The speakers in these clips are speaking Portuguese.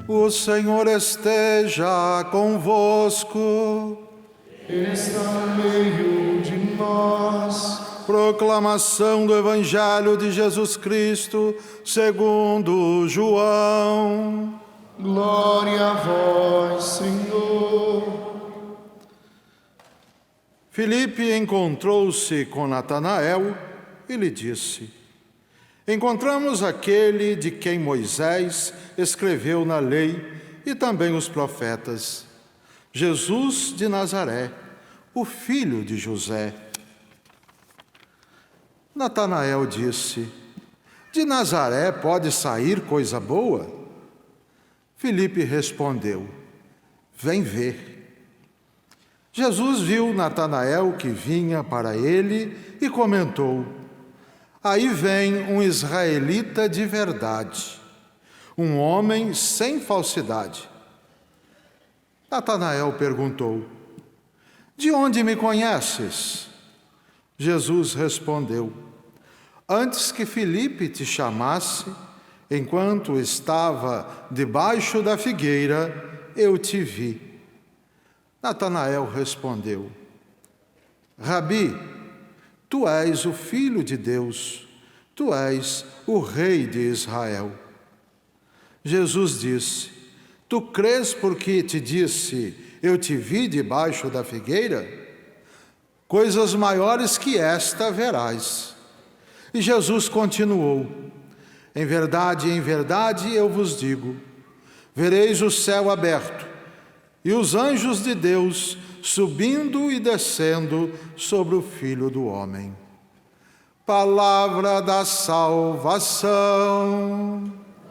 O Senhor esteja convosco. Ele está no meio de nós. Proclamação do Evangelho de Jesus Cristo, segundo João. Glória a vós, Senhor. Filipe encontrou-se com Natanael e lhe disse: Encontramos aquele de quem Moisés escreveu na lei e também os profetas, Jesus de Nazaré, o filho de José. Natanael disse: De Nazaré pode sair coisa boa? Filipe respondeu: Vem ver. Jesus viu Natanael que vinha para ele e comentou: Aí vem um israelita de verdade, um homem sem falsidade. Natanael perguntou: De onde me conheces? Jesus respondeu: Antes que Filipe te chamasse, enquanto estava debaixo da figueira, eu te vi. Natanael respondeu: Rabi, tu és o Filho de Deus, tu és o Rei de Israel. Jesus disse: Tu crês porque te disse, eu te vi debaixo da figueira? Coisas maiores que esta verás. E Jesus continuou: em verdade, eu vos digo, vereis o céu aberto e os anjos de Deus subindo e descendo sobre o Filho do Homem. Palavra da salvação.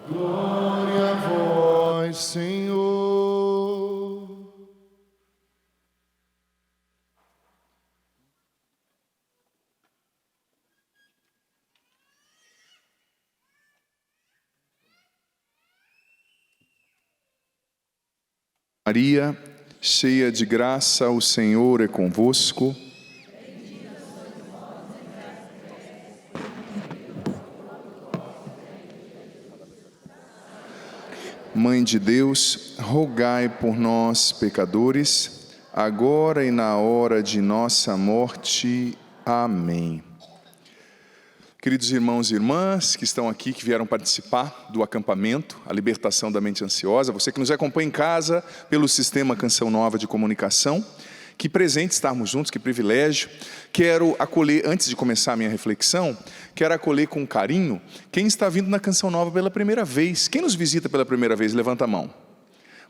Glória a vós, Senhor. Maria, cheia de graça, o Senhor é convosco. Mãe de Deus, rogai por nós, pecadores, agora e na hora de nossa morte. Amém. Queridos irmãos e irmãs que estão aqui, que vieram participar do acampamento, a libertação da mente ansiosa, você que nos acompanha em casa pelo sistema Canção Nova de Comunicação, que presente estarmos juntos, que privilégio. Quero acolher, antes de começar a minha reflexão, quero acolher com carinho quem está vindo na Canção Nova pela primeira vez. Quem nos visita pela primeira vez, levanta a mão.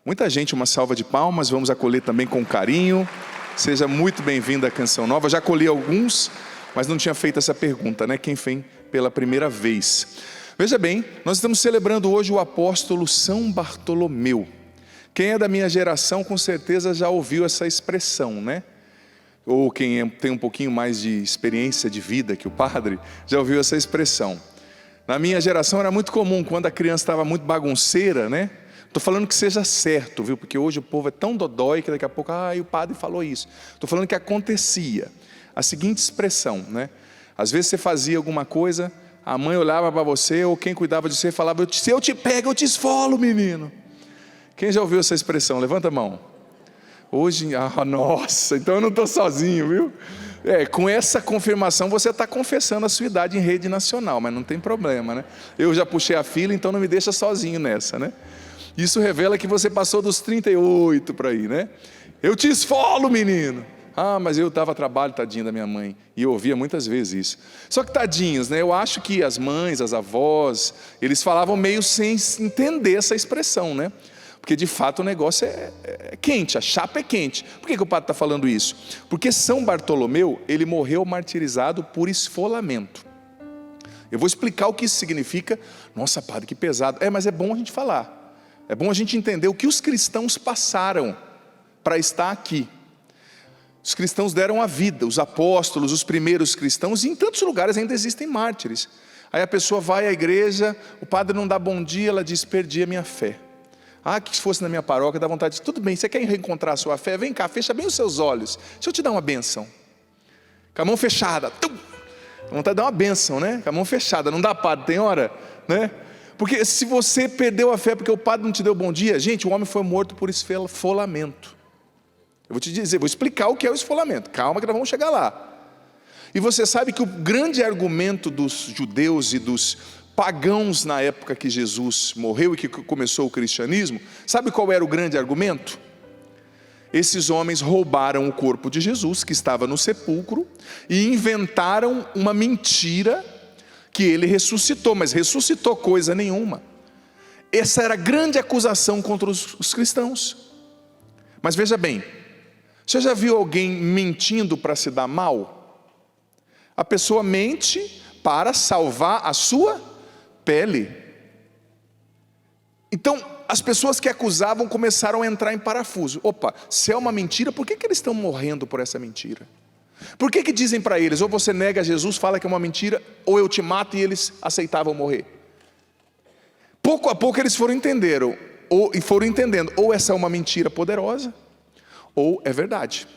Muita gente, uma salva de palmas, vamos acolher também com carinho. Seja muito bem-vindo à Canção Nova. Já acolhi alguns, mas não tinha feito essa pergunta, né? Quem vem pela primeira vez? Veja bem, nós estamos celebrando hoje o apóstolo São Bartolomeu. Quem é da minha geração com certeza já ouviu essa expressão, né? Ou quem tem um pouquinho mais de experiência de vida que o padre, já ouviu essa expressão. Na minha geração era muito comum, quando a criança estava muito bagunceira, né? Estou falando que seja certo, viu? Porque hoje o povo é tão dodói que daqui a pouco, o padre falou isso. Estou falando que acontecia a seguinte expressão, né? Às vezes você fazia alguma coisa, a mãe olhava para você, ou quem cuidava de você falava: se eu te pego, eu te esfolo, menino. Quem já ouviu essa expressão? Levanta a mão. Hoje, nossa, então eu não estou sozinho, viu? Com essa confirmação você está confessando a sua idade em rede nacional, mas não tem problema, né? Eu já puxei a fila, então não me deixa sozinho nessa, né? Isso revela que você passou dos 38 para aí, né? Eu te esfolo, menino. Mas eu dava trabalho, tadinho da minha mãe. E eu ouvia muitas vezes isso. Só que tadinhos, né? Eu acho que as mães, as avós, eles falavam meio sem entender essa expressão, né? Porque de fato o negócio é quente, a chapa é quente. Por que o padre está falando isso? Porque São Bartolomeu, ele morreu martirizado por esfolamento. Eu vou explicar o que isso significa. Nossa, padre, que pesado. Mas é bom a gente falar. É bom a gente entender o que os cristãos passaram para estar aqui. Os cristãos deram a vida, os apóstolos, os primeiros cristãos, e em tantos lugares ainda existem mártires. Aí a pessoa vai à igreja, o padre não dá bom dia, ela diz: perdi a minha fé. Que se fosse na minha paróquia, dá vontade de: tudo bem, você quer reencontrar a sua fé? Vem cá, fecha bem os seus olhos, deixa eu te dar uma bênção. Com a mão fechada, dá vontade de dar uma bênção, né? Com a mão fechada, não dá, padre, tem hora, né? Porque se você perdeu a fé porque o padre não te deu bom dia, gente, o homem foi morto por esfolamento. Eu vou te dizer, vou explicar o que é o esfolamento. Calma que nós vamos chegar lá. E você sabe que o grande argumento dos judeus e dos pagãos na época que Jesus morreu e que começou o cristianismo, sabe qual era o grande argumento? Esses homens roubaram o corpo de Jesus, que estava no sepulcro, e inventaram uma mentira que ele ressuscitou, mas ressuscitou coisa nenhuma. Essa era a grande acusação contra os cristãos. Mas veja bem, você já viu alguém mentindo para se dar mal? A pessoa mente para salvar a sua pele. Então, as pessoas que acusavam começaram a entrar em parafuso. Opa, se é uma mentira, por que eles estão morrendo por essa mentira? Por que dizem para eles, ou você nega Jesus, fala que é uma mentira, ou eu te mato, e eles aceitavam morrer? Pouco a pouco eles foram entendendo, ou essa é uma mentira poderosa, ou é verdade,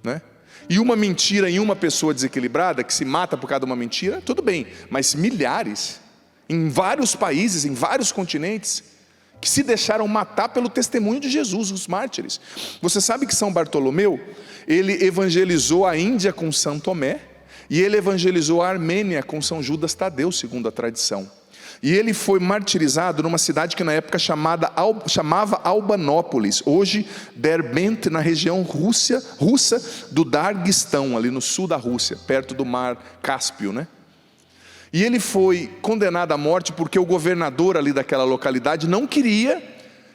né? E uma mentira em uma pessoa desequilibrada, que se mata por causa de uma mentira, tudo bem, mas milhares, em vários países, em vários continentes, que se deixaram matar pelo testemunho de Jesus, os mártires. Você sabe que São Bartolomeu, ele evangelizou a Índia com São Tomé, e ele evangelizou a Armênia com São Judas Tadeu, segundo a tradição. E ele foi martirizado numa cidade que na época chamava Albanópolis, hoje Derbent, na região russa do Daguestão, ali no sul da Rússia, perto do mar Cáspio, né? E ele foi condenado à morte porque o governador ali daquela localidade não queria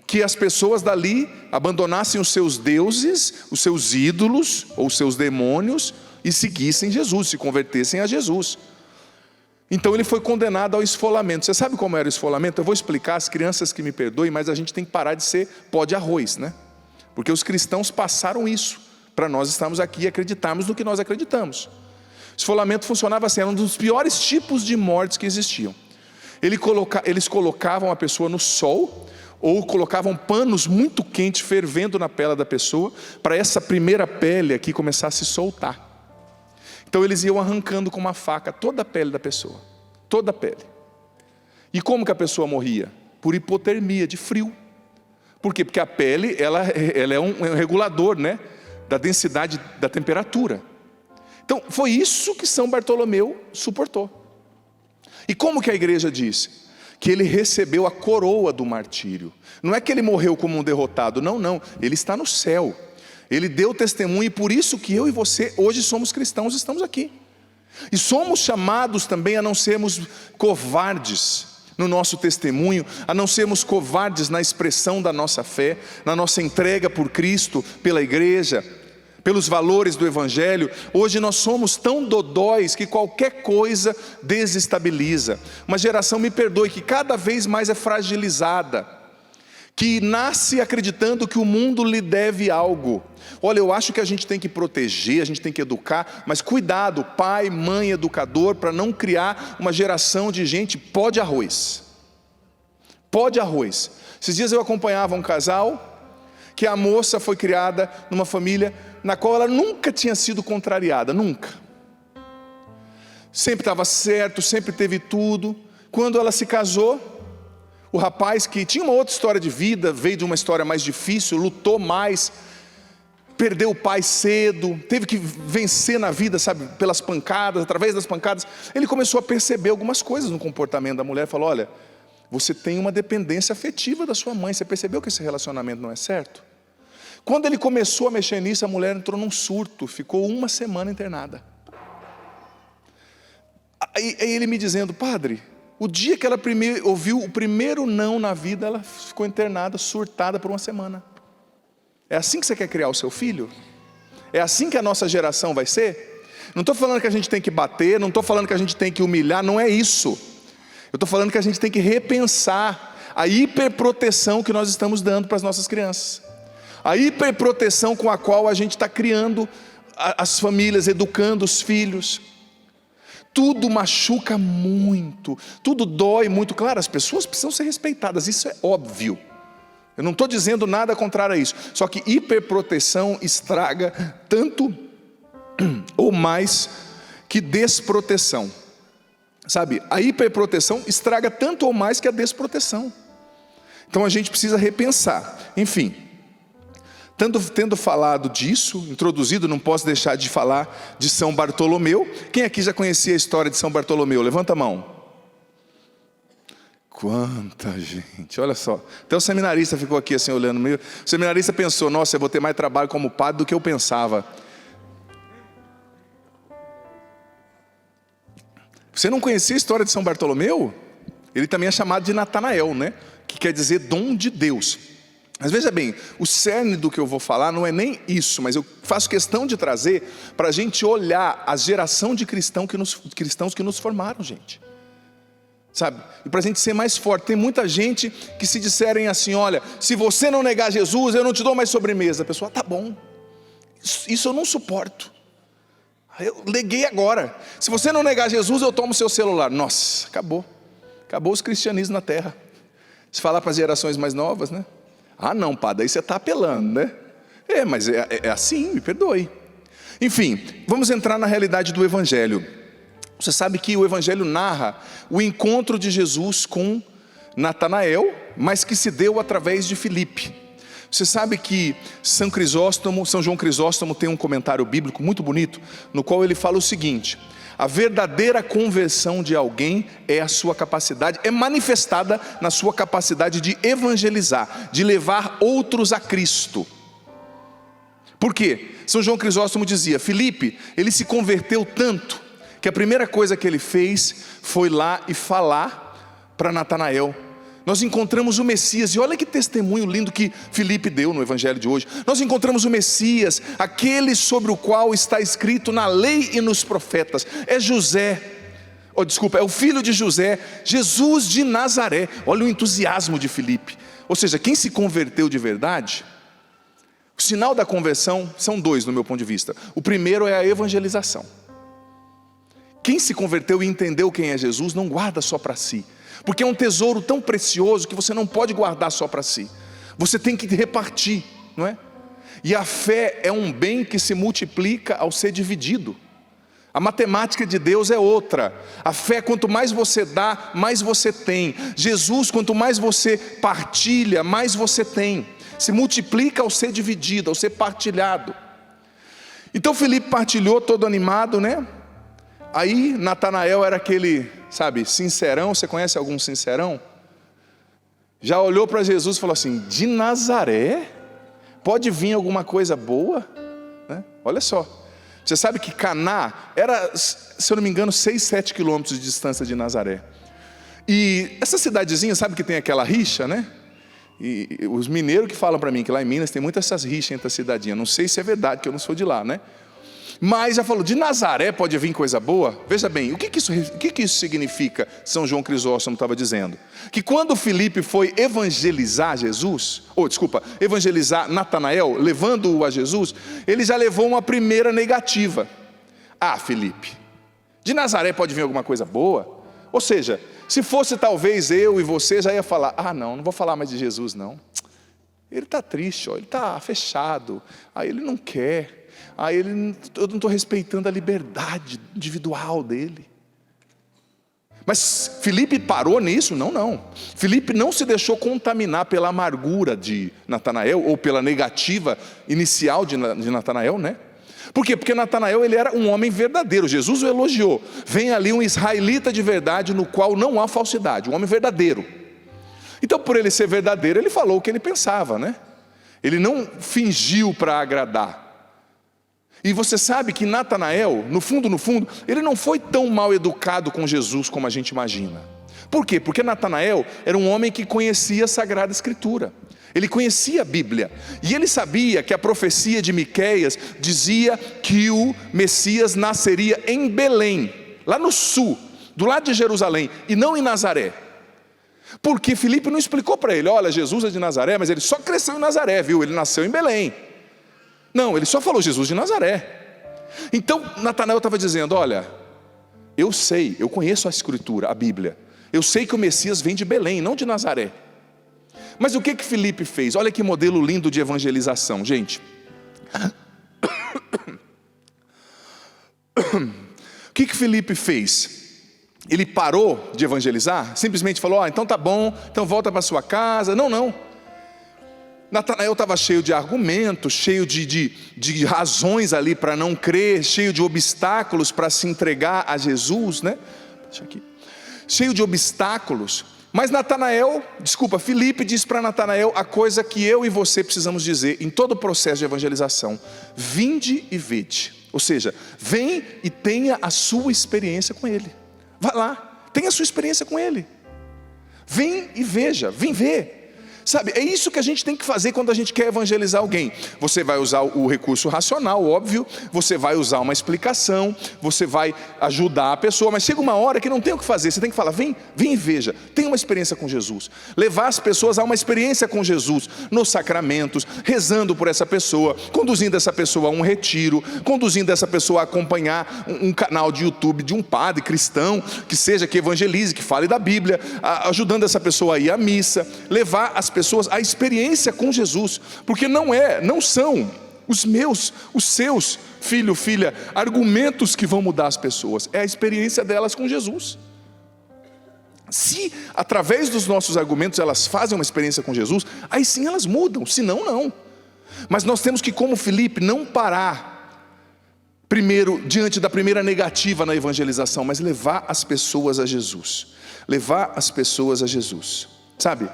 que as pessoas dali abandonassem os seus deuses, os seus ídolos ou os seus demônios e seguissem Jesus, se convertessem a Jesus. Então ele foi condenado ao esfolamento. Você sabe como era o esfolamento? Eu vou explicar, as crianças que me perdoem, mas a gente tem que parar de ser pó de arroz, né? Porque os cristãos passaram isso, para nós estarmos aqui e acreditarmos no que nós acreditamos. Esfolamento funcionava assim, era um dos piores tipos de mortes que existiam. Eles colocavam a pessoa no sol, ou colocavam panos muito quentes fervendo na pele da pessoa, para essa primeira pele aqui começar a se soltar. Então eles iam arrancando com uma faca toda a pele da pessoa, toda a pele. E como que a pessoa morria? Por hipotermia, de frio. Por quê? Porque a pele ela é um regulador, né, da densidade da temperatura. Então foi isso que São Bartolomeu suportou. E como que a igreja diz? Que ele recebeu a coroa do martírio. Não é que ele morreu como um derrotado, não, ele está no céu. Ele deu testemunho, e por isso que eu e você hoje somos cristãos, estamos aqui. E somos chamados também a não sermos covardes no nosso testemunho, a não sermos covardes na expressão da nossa fé, na nossa entrega por Cristo, pela igreja, pelos valores do Evangelho. Hoje nós somos tão dodóis que qualquer coisa desestabiliza. Uma geração, me perdoe, que cada vez mais é fragilizada, que nasce acreditando que o mundo lhe deve algo. Olha, eu acho que a gente tem que proteger, a gente tem que educar, mas cuidado, pai, mãe, educador, para não criar uma geração de gente pó de arroz. Pó de arroz. Esses dias eu acompanhava um casal, que a moça foi criada numa família na qual ela nunca tinha sido contrariada, nunca. Sempre estava certo, sempre teve tudo. Quando ela se casou, o rapaz, que tinha uma outra história de vida, veio de uma história mais difícil, lutou mais, perdeu o pai cedo, teve que vencer na vida, sabe, pelas pancadas, através das pancadas. Ele começou a perceber algumas coisas no comportamento da mulher, falou, olha, você tem uma dependência afetiva da sua mãe, você percebeu que esse relacionamento não é certo? Quando ele começou a mexer nisso, a mulher entrou num surto, ficou 1 semana internada. Aí ele me dizendo, padre, o dia que ela ouviu o primeiro não na vida, ela ficou internada, surtada por 1 semana. É assim que você quer criar o seu filho? É assim que a nossa geração vai ser? Não estou falando que a gente tem que bater, não estou falando que a gente tem que humilhar, não é isso. Eu estou falando que a gente tem que repensar a hiperproteção que nós estamos dando para as nossas crianças. A hiperproteção com a qual a gente está criando as famílias, educando os filhos. Tudo machuca muito, tudo dói muito. Claro, as pessoas precisam ser respeitadas, isso é óbvio. Eu não estou dizendo nada contrário a isso. Só que hiperproteção estraga tanto ou mais que desproteção. Sabe, a hiperproteção estraga tanto ou mais que a desproteção. Então a gente precisa repensar. Enfim, tendo falado disso, introduzido, não posso deixar de falar de São Bartolomeu. Quem aqui já conhecia a história de São Bartolomeu? Levanta a mão. Quanta gente, olha só. Até o seminarista ficou aqui assim olhando meio. O seminarista pensou, nossa, eu vou ter mais trabalho como padre do que eu pensava. Você não conhecia a história de São Bartolomeu? Ele também é chamado de Natanael, né? Que quer dizer dom de Deus. Mas veja bem, o cerne do que eu vou falar não é nem isso, mas eu faço questão de trazer para a gente olhar a geração de cristãos que nos formaram, gente. Sabe? E para a gente ser mais forte, tem muita gente que se disserem assim, olha, se você não negar Jesus, eu não te dou mais sobremesa. A pessoa, tá bom, isso eu não suporto. Eu neguei agora. Se você não negar Jesus, eu tomo seu celular. Nossa, acabou os cristianismos na terra. Se falar para as gerações mais novas, né? Ah não, padre, aí você está apelando, né? Mas é assim, me perdoe. Enfim, vamos entrar na realidade do Evangelho. Você sabe que o Evangelho narra o encontro de Jesus com Natanael, mas que se deu através de Filipe. Você sabe que São João Crisóstomo tem um comentário bíblico muito bonito, no qual ele fala o seguinte: a verdadeira conversão de alguém é manifestada na sua capacidade de evangelizar, de levar outros a Cristo. Por quê? São João Crisóstomo dizia, Filipe, ele se converteu tanto, que a primeira coisa que ele fez foi lá e falar para Natanael. Nós encontramos o Messias, e olha que testemunho lindo que Filipe deu no Evangelho de hoje. Nós encontramos o Messias, aquele sobre o qual está escrito na lei e nos profetas. É é o filho de José, Jesus de Nazaré. Olha o entusiasmo de Filipe. Ou seja, quem se converteu de verdade, o sinal da conversão são dois no meu ponto de vista. O primeiro é a evangelização. Quem se converteu e entendeu quem é Jesus, não guarda só para si. Porque é um tesouro tão precioso que você não pode guardar só para si. Você tem que repartir, não é? E a fé é um bem que se multiplica ao ser dividido. A matemática de Deus é outra. A fé, quanto mais você dá, mais você tem. Jesus, quanto mais você partilha, mais você tem. Se multiplica ao ser dividido, ao ser partilhado. Então Filipe partilhou todo animado, né? Aí Natanael era aquele, sabe, sincerão. Você conhece algum sincerão? Já olhou para Jesus e falou assim, de Nazaré? Pode vir alguma coisa boa? Né? Olha só, você sabe que Caná era, se eu não me engano, 6, 7 quilômetros de distância de Nazaré. E essa cidadezinha, sabe que tem aquela rixa, né? E os mineiros que falam para mim que lá em Minas tem muitas essas rixas entre as cidadinhas. Não sei se é verdade, que eu não sou de lá, né? Mas já falou, de Nazaré pode vir coisa boa? Veja bem, o que isso significa? São João Crisóstomo estava dizendo que quando Filipe foi evangelizar evangelizar Natanael, levando-o a Jesus, ele já levou uma primeira negativa. Ah, Filipe, de Nazaré pode vir alguma coisa boa? Ou seja, se fosse talvez eu e você, já ia falar, não vou falar mais de Jesus não. Ele está triste, ele está fechado, ele não quer. Eu não estou respeitando a liberdade individual dele. Mas Filipe parou nisso? Não. Filipe não se deixou contaminar pela amargura de Natanael, ou pela negativa inicial de Natanael, né? Por quê? Porque Natanael, ele era um homem verdadeiro. Jesus o elogiou. Vem ali um israelita de verdade, no qual não há falsidade, um homem verdadeiro. Então, por ele ser verdadeiro, ele falou o que ele pensava, né? Ele não fingiu para agradar. E você sabe que Natanael, no fundo, ele não foi tão mal educado com Jesus como a gente imagina. Por quê? Porque Natanael era um homem que conhecia a Sagrada Escritura. Ele conhecia a Bíblia. E ele sabia que a profecia de Miqueias dizia que o Messias nasceria em Belém, lá no sul, do lado de Jerusalém, e não em Nazaré. Porque Filipe não explicou para ele, olha, Jesus é de Nazaré, mas ele só cresceu em Nazaré, viu? Ele nasceu em Belém. Não, ele só falou Jesus de Nazaré. Então Natanael estava dizendo, olha, eu conheço a Escritura, a Bíblia. Eu sei que o Messias vem de Belém, não de Nazaré. Mas o que Filipe fez? Olha que modelo lindo de evangelização, gente. O que Filipe fez? ele parou de evangelizar, simplesmente falou, então tá bom, então volta para sua casa. Não. Natanael estava cheio de argumentos, cheio de razões ali para não crer, cheio de obstáculos para se entregar a Jesus, né? Deixa aqui. Cheio de obstáculos. Mas Filipe diz para Natanael a coisa que eu e você precisamos dizer em todo o processo de evangelização: vinde e vede. Ou seja, vem e tenha a sua experiência com Ele. Vai lá, tenha a sua experiência com Ele. Vem e veja, vem ver. Sabe, é isso que a gente tem que fazer quando a gente quer evangelizar alguém. Você vai usar o recurso racional, óbvio. Você vai usar uma explicação. Você vai ajudar a pessoa. Mas chega uma hora que não tem o que fazer. Você tem que falar, vem e veja. Tenha uma experiência com Jesus. Levar as pessoas a uma experiência com Jesus. Nos sacramentos, rezando por essa pessoa, conduzindo essa pessoa a um retiro, conduzindo essa pessoa a acompanhar um canal de YouTube de um padre cristão, que seja, que evangelize, que fale da Bíblia, ajudando essa pessoa a ir à missa. Levar as pessoas a experiência com Jesus, porque não são os seus, filho, filha, argumentos que vão mudar as pessoas, é a experiência delas com Jesus. Se através dos nossos argumentos elas fazem uma experiência com Jesus, aí sim elas mudam, senão não. Mas nós temos que, como Filipe, não parar primeiro diante da primeira negativa na evangelização, mas levar as pessoas a Jesus. Levar as pessoas a Jesus, sabe?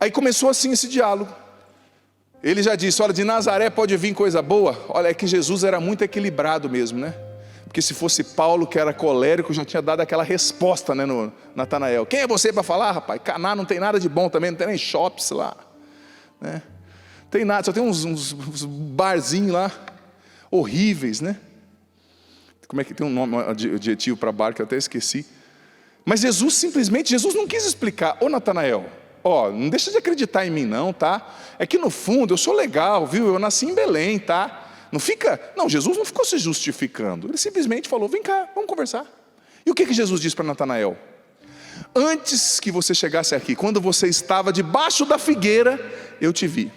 Aí começou assim esse diálogo. Ele já disse, olha, de Nazaré pode vir coisa boa. Olha, é que Jesus era muito equilibrado mesmo, né? Porque se fosse Paulo, que era colérico, já tinha dado aquela resposta, né, no Natanael. Quem é você para falar, rapaz? Caná não tem nada de bom também, não tem nem shops lá, né? Não tem nada, só tem uns barzinhos lá, horríveis, né? Como é que tem um nome, adjetivo para bar que eu até esqueci. Mas Jesus não quis explicar. Ô Natanael, não deixa de acreditar em mim não, tá? É que no fundo eu sou legal, viu? Eu nasci em Belém, tá? Não, Jesus não ficou se justificando. Ele simplesmente falou, vem cá, vamos conversar. E o que Jesus disse para Natanael? Antes que você chegasse aqui, quando você estava debaixo da figueira, eu te vi.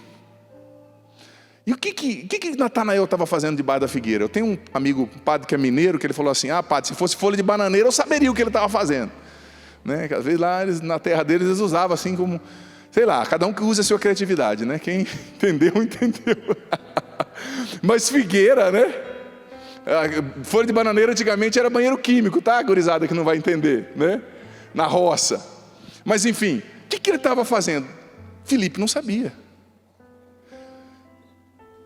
E o que Natanael estava fazendo debaixo da figueira? Eu tenho um amigo, um padre que é mineiro, que ele falou assim, padre, se fosse folha de bananeira eu saberia o que ele estava fazendo. Né? Às vezes lá na terra deles eles usavam assim como, sei lá, cada um que usa a sua criatividade, né? Quem entendeu. Mas figueira, né? Folha de bananeira antigamente era banheiro químico, tá, gurizada que não vai entender, né? Na roça. Mas enfim, o que ele estava fazendo? Filipe não sabia.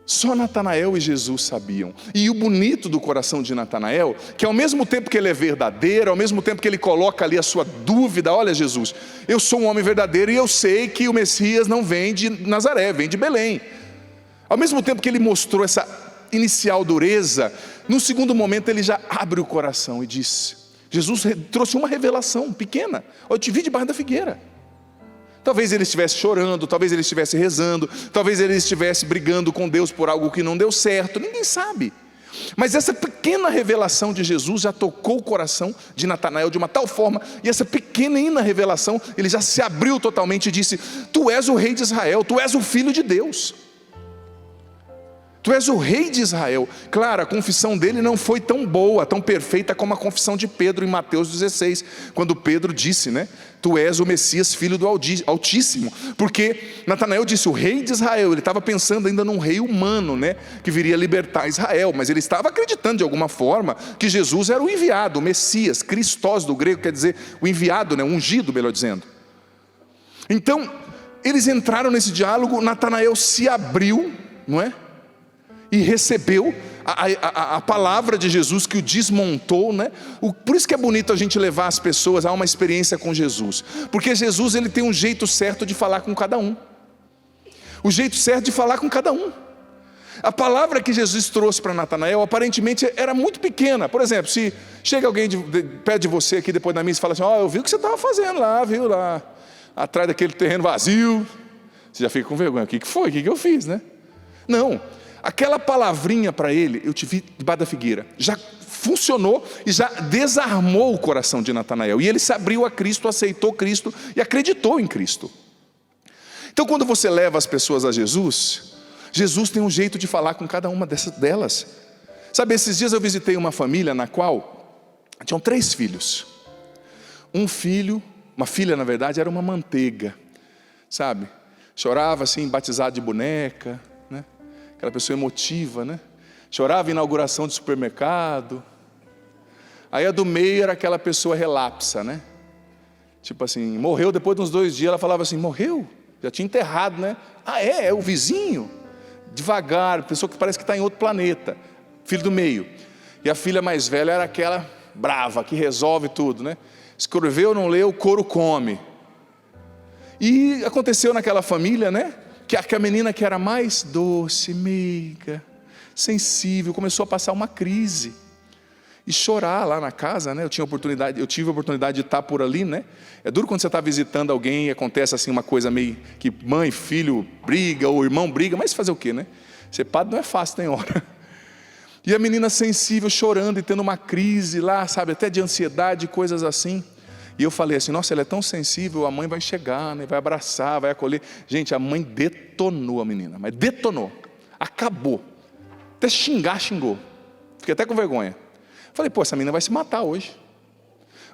Só Natanael e Jesus sabiam. E o bonito do coração de Natanael, que ao mesmo tempo que ele é verdadeiro, ao mesmo tempo que ele coloca ali a sua dúvida, olha Jesus, eu sou um homem verdadeiro e eu sei que o Messias não vem de Nazaré, vem de Belém. Ao mesmo tempo que ele mostrou essa inicial dureza, no segundo momento ele já abre o coração e diz, Jesus trouxe uma revelação pequena, eu te vi debaixo da figueira. Talvez ele estivesse chorando, talvez ele estivesse rezando, talvez ele estivesse brigando com Deus por algo que não deu certo, ninguém sabe. Mas essa pequena revelação de Jesus já tocou o coração de Natanael de uma tal forma, e essa pequenina revelação, ele já se abriu totalmente e disse, tu és o rei de Israel, tu és o filho de Deus. Tu és o rei de Israel. Claro, a confissão dele não foi tão boa, tão perfeita como a confissão de Pedro em Mateus 16, quando Pedro disse, né? Tu és o Messias, filho do Altíssimo. Porque Natanael disse, o rei de Israel. Ele estava pensando ainda num rei humano, né? Que viria libertar Israel. Mas ele estava acreditando de alguma forma que Jesus era o enviado, o Messias, Christos do grego, quer dizer o enviado, né? O ungido, melhor dizendo. Então, eles entraram nesse diálogo, Natanael se abriu, não é? E recebeu a palavra de Jesus que o desmontou, né? Por isso que é bonito a gente levar as pessoas a uma experiência com Jesus, porque Jesus ele tem um jeito certo de falar com cada um. O jeito certo de falar com cada um. A palavra que Jesus trouxe para Natanael aparentemente era muito pequena. Por exemplo, se chega alguém perto de você aqui depois da missa e fala assim, eu vi o que você estava fazendo lá, viu, lá atrás daquele terreno vazio. Você já fica com vergonha, o que foi? O que eu fiz, né? Não. Aquela palavrinha para ele, eu te vi debaixo da figueira, já funcionou e já desarmou o coração de Natanael. E ele se abriu a Cristo, aceitou Cristo e acreditou em Cristo. Então quando você leva as pessoas a Jesus, Jesus tem um jeito de falar com cada uma delas. Sabe, esses dias eu visitei uma família na qual tinham 3 filhos. um filho, uma filha na verdade, era uma manteiga, sabe? Chorava assim, batizado de boneca, né? Aquela pessoa emotiva, né? Chorava em inauguração de supermercado. Aí a do meio era aquela pessoa relapsa, né? Tipo assim, morreu depois de uns 2 dias, ela falava assim, morreu? Já tinha enterrado, né? Ah, é o vizinho. Devagar, pessoa que parece que está em outro planeta. Filho do meio. E a filha mais velha era aquela brava, que resolve tudo, né? Escreveu, não leu, o couro come. E aconteceu naquela família, né? Que a menina que era mais doce, meiga, sensível, começou a passar uma crise. E chorar lá na casa, né? Eu tive a oportunidade de estar por ali, né? É duro quando você está visitando alguém e acontece assim uma coisa meio que mãe, filho briga, ou irmão briga, mas fazer o quê, né? Ser padre não é fácil, tem hora. E a menina sensível, chorando e tendo uma crise lá, sabe, até de ansiedade, coisas assim. E eu falei assim, nossa, ela é tão sensível, a mãe vai chegar, né? Vai abraçar, vai acolher. Gente, a mãe detonou a menina, mas detonou, acabou. Até xingar, xingou. Fiquei até com vergonha. Falei, pô, essa menina vai se matar hoje.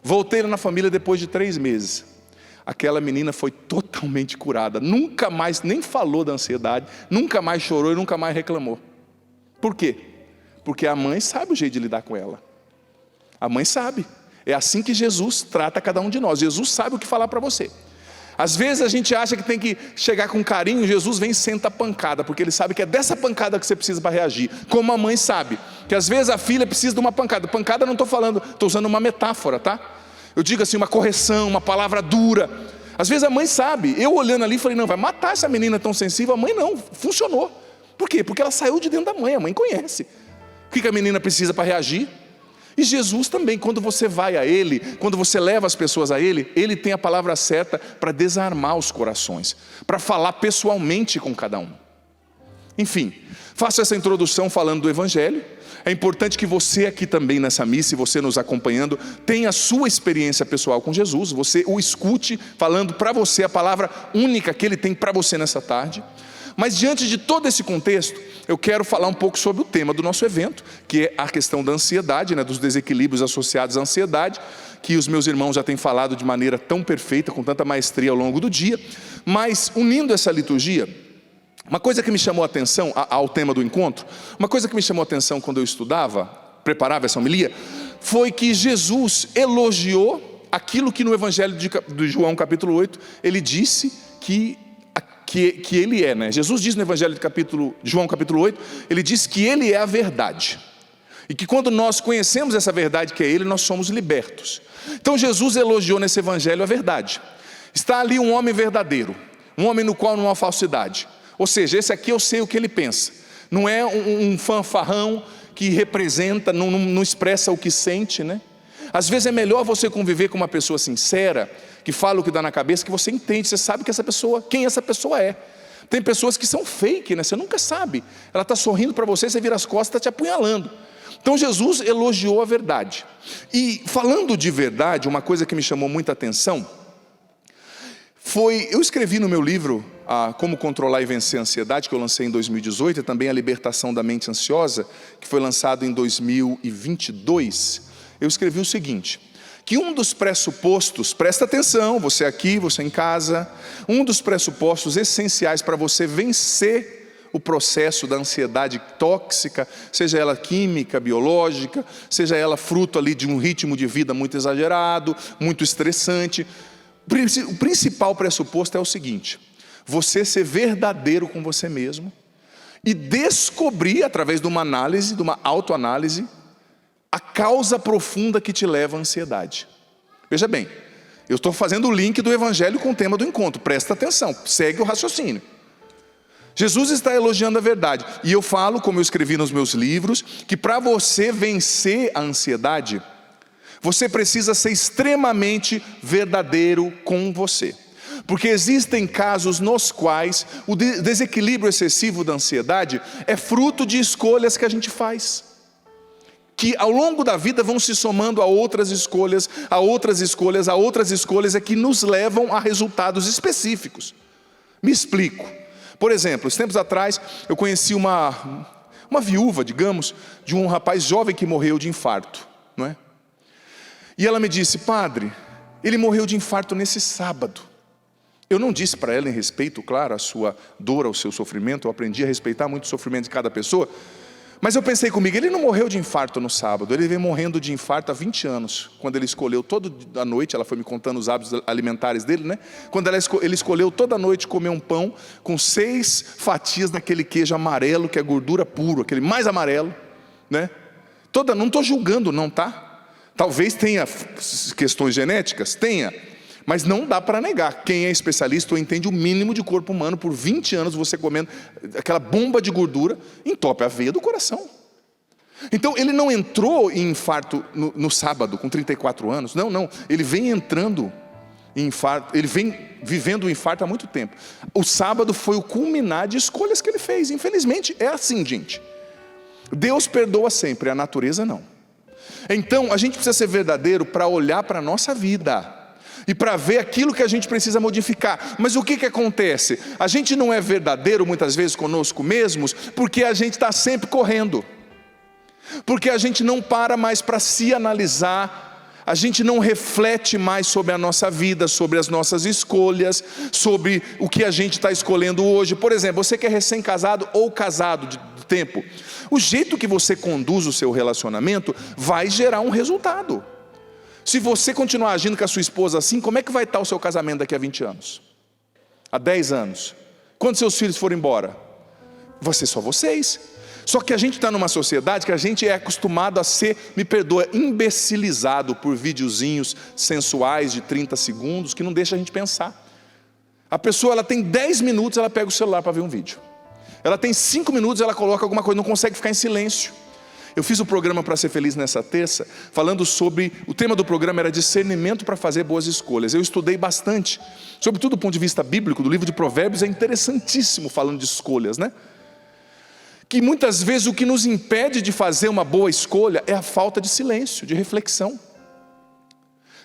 Voltei lá na família depois de 3 meses. Aquela menina foi totalmente curada. Nunca mais, nem falou da ansiedade, nunca mais chorou e nunca mais reclamou. Por quê? Porque a mãe sabe o jeito de lidar com ela. A mãe sabe. É assim que Jesus trata cada um de nós. Jesus sabe o que falar para você. Às vezes a gente acha que tem que chegar com carinho, Jesus vem e senta a pancada, porque Ele sabe que é dessa pancada que você precisa para reagir. Como a mãe sabe, que às vezes a filha precisa de uma pancada. Pancada não estou falando, estou usando uma metáfora, tá? Eu digo assim, uma correção, uma palavra dura. Às vezes a mãe sabe. Eu olhando ali falei, não, vai matar essa menina tão sensível. A mãe não, funcionou. Por quê? Porque ela saiu de dentro da mãe, a mãe conhece. O que a menina precisa para reagir? E Jesus também, quando você vai a Ele, quando você leva as pessoas a Ele, Ele tem a palavra certa para desarmar os corações, para falar pessoalmente com cada um. Enfim, faço essa introdução falando do Evangelho. É importante que você aqui também nessa missa, e você nos acompanhando, tenha a sua experiência pessoal com Jesus. Você o escute falando para você a palavra única que Ele tem para você nessa tarde. Mas diante de todo esse contexto, eu quero falar um pouco sobre o tema do nosso evento, que é a questão da ansiedade, né, dos desequilíbrios associados à ansiedade, que os meus irmãos já têm falado de maneira tão perfeita, com tanta maestria ao longo do dia. Mas unindo essa liturgia, uma coisa que me chamou a atenção ao tema do encontro, uma coisa que me chamou a atenção quando eu estudava, preparava essa homilia, foi que Jesus elogiou aquilo que no Evangelho de João capítulo 8, ele disse que Ele é, né? Jesus diz no Evangelho de João capítulo 8, Ele diz que Ele é a verdade. E que quando nós conhecemos essa verdade que é Ele, nós somos libertos. Então Jesus elogiou nesse Evangelho a verdade. Está ali um homem verdadeiro, um homem no qual não há falsidade. Ou seja, esse aqui eu sei o que ele pensa. Não é um fanfarrão que representa, não expressa o que sente, né? Às vezes é melhor você conviver com uma pessoa sincera, que fala o que dá na cabeça, que você entende, você sabe quem essa pessoa é. Tem pessoas que são fake, né? Você nunca sabe. Ela está sorrindo para você, você vira as costas, está te apunhalando. Então Jesus elogiou a verdade. E falando de verdade, uma coisa que me chamou muita atenção foi, eu escrevi no meu livro Como Controlar e Vencer a Ansiedade, que eu lancei em 2018, e também A Libertação da Mente Ansiosa, que foi lançado em 2022. Eu escrevi o seguinte, que um dos pressupostos, presta atenção, você aqui, você em casa, um dos pressupostos essenciais para você vencer o processo da ansiedade tóxica, seja ela química, biológica, seja ela fruto ali de um ritmo de vida muito exagerado, muito estressante, o principal pressuposto é o seguinte, você ser verdadeiro com você mesmo e descobrir, através de uma análise, de uma autoanálise, a causa profunda que te leva à ansiedade. Veja bem, eu estou fazendo o link do Evangelho com o tema do encontro, presta atenção, segue o raciocínio. Jesus está elogiando a verdade, e eu falo, como eu escrevi nos meus livros, que para você vencer a ansiedade, você precisa ser extremamente verdadeiro com você. Porque existem casos nos quais o desequilíbrio excessivo da ansiedade é fruto de escolhas que a gente faz, que ao longo da vida vão se somando a outras escolhas, a outras escolhas, a outras escolhas, que nos levam a resultados específicos. Me explico. Por exemplo, uns tempos atrás eu conheci uma viúva, digamos, de um rapaz jovem que morreu de infarto, não é? E ela me disse, padre, Ele morreu de infarto nesse sábado. Eu não disse para ela, em respeito, claro, à sua dor, ao seu sofrimento. Eu aprendi a respeitar muito o sofrimento de cada pessoa. Mas eu pensei comigo, ele não morreu de infarto no sábado. Ele vem morrendo de infarto há 20 anos. Quando ele escolheu toda a noite, ela foi me contando os hábitos alimentares dele, né? Quando ele escolheu toda noite comer um pão com 6 fatias daquele queijo amarelo, que é gordura pura, aquele mais amarelo, né? Não estou julgando não, tá? Talvez tenha questões genéticas, tenha. Mas não dá para negar. Quem é especialista ou entende o mínimo de corpo humano, por 20 anos você comendo aquela bomba de gordura, entope a veia do coração. Então ele não entrou em infarto no sábado, com 34 anos. Não. Ele vem entrando em infarto, ele vem vivendo o infarto há muito tempo. O sábado foi o culminar de escolhas que ele fez. Infelizmente é assim, gente. Deus perdoa sempre, a natureza não. Então a gente precisa ser verdadeiro para olhar para a nossa vida e para ver aquilo que a gente precisa modificar. Mas o que acontece? A gente não é verdadeiro muitas vezes conosco mesmos, porque a gente está sempre correndo, porque a gente não para mais para se analisar, a gente não reflete mais sobre a nossa vida, sobre as nossas escolhas, sobre o que a gente está escolhendo hoje. Por exemplo, você que é recém-casado ou casado de tempo, o jeito que você conduz o seu relacionamento vai gerar um resultado. Se você continuar agindo com a sua esposa assim, como é que vai estar o seu casamento daqui a 20 anos? A 10 anos? Quando seus filhos forem embora? Vai ser só vocês. Só que a gente está numa sociedade que a gente é acostumado a ser, me perdoa, imbecilizado por videozinhos sensuais de 30 segundos, que não deixa a gente pensar. A pessoa, ela tem 10 minutos, ela pega o celular para ver um vídeo. Ela tem 5 minutos, ela coloca alguma coisa, não consegue ficar em silêncio. Eu fiz o programa Para Ser Feliz nessa terça, falando sobre, o tema do programa era discernimento para fazer boas escolhas. Eu estudei bastante, sobretudo do ponto de vista bíblico, do livro de Provérbios, é interessantíssimo falando de escolhas, né? Que muitas vezes o que nos impede de fazer uma boa escolha é a falta de silêncio, de reflexão.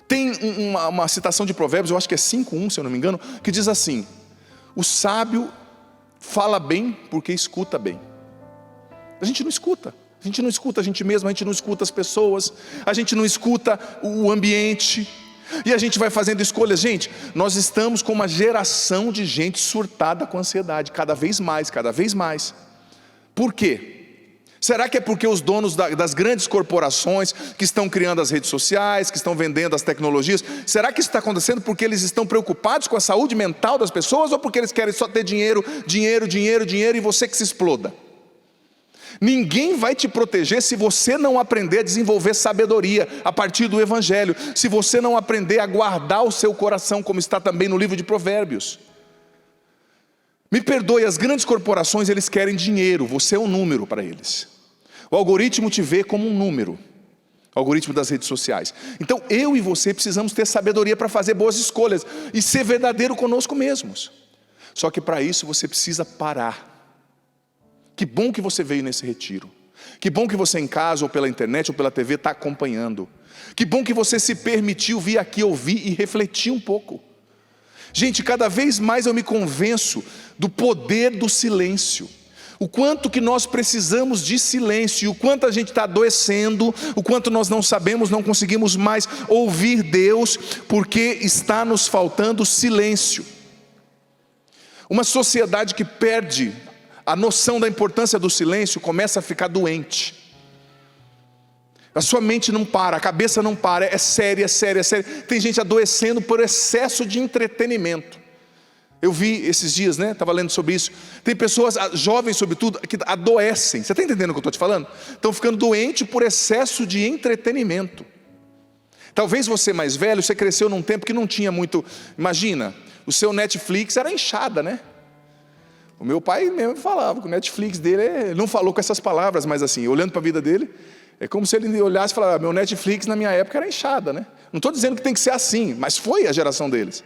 Tem uma citação de Provérbios, eu acho que é 5:1, se eu não me engano, que diz assim: o sábio fala bem porque escuta bem. A gente não escuta. A gente não escuta a gente mesmo, a gente não escuta as pessoas, a gente não escuta o ambiente, e a gente vai fazendo escolhas. Gente, nós estamos com uma geração de gente surtada com ansiedade, cada vez mais. Por quê? Será que é porque os donos das grandes corporações que estão criando as redes sociais, que estão vendendo as tecnologias, será que isso está acontecendo porque eles estão preocupados com a saúde mental das pessoas, ou porque eles querem só ter dinheiro e você que se exploda? Ninguém vai te proteger se você não aprender a desenvolver sabedoria a partir do Evangelho, se você não aprender a guardar o seu coração, como está também no livro de Provérbios. Me perdoe, as grandes corporações, eles querem dinheiro, você é um número para eles. O algoritmo te vê como um número, o algoritmo das redes sociais. Então eu e você precisamos ter sabedoria para fazer boas escolhas e ser verdadeiro conosco mesmos. Só que para isso você precisa parar. Que bom que você veio nesse retiro. Que bom que você em casa, ou pela internet, ou pela TV está acompanhando. Que bom que você se permitiu vir aqui ouvir e refletir um pouco. Gente, cada vez mais eu me convenço do poder do silêncio. O quanto que nós precisamos de silêncio, o quanto a gente está adoecendo, o quanto nós não sabemos, não conseguimos mais ouvir Deus, porque está nos faltando silêncio. Uma sociedade que perde a noção da importância do silêncio começa a ficar doente. A sua mente não para, a cabeça não para, é séria. Tem gente adoecendo por excesso de entretenimento. Eu vi esses dias, né? Estava lendo sobre isso. Tem pessoas, jovens sobretudo, que adoecem. Você está entendendo o que eu estou te falando? Estão ficando doentes por excesso de entretenimento. Talvez você mais velho, você cresceu num tempo que não tinha muito. Imagina, o seu Netflix era enxada, né? O meu pai mesmo falava que o Netflix dele, ele não falou com essas palavras, mas assim, olhando para a vida dele, é como se ele olhasse e falasse: meu Netflix na minha época era enxada, né? Não estou dizendo que tem que ser assim, mas foi a geração deles.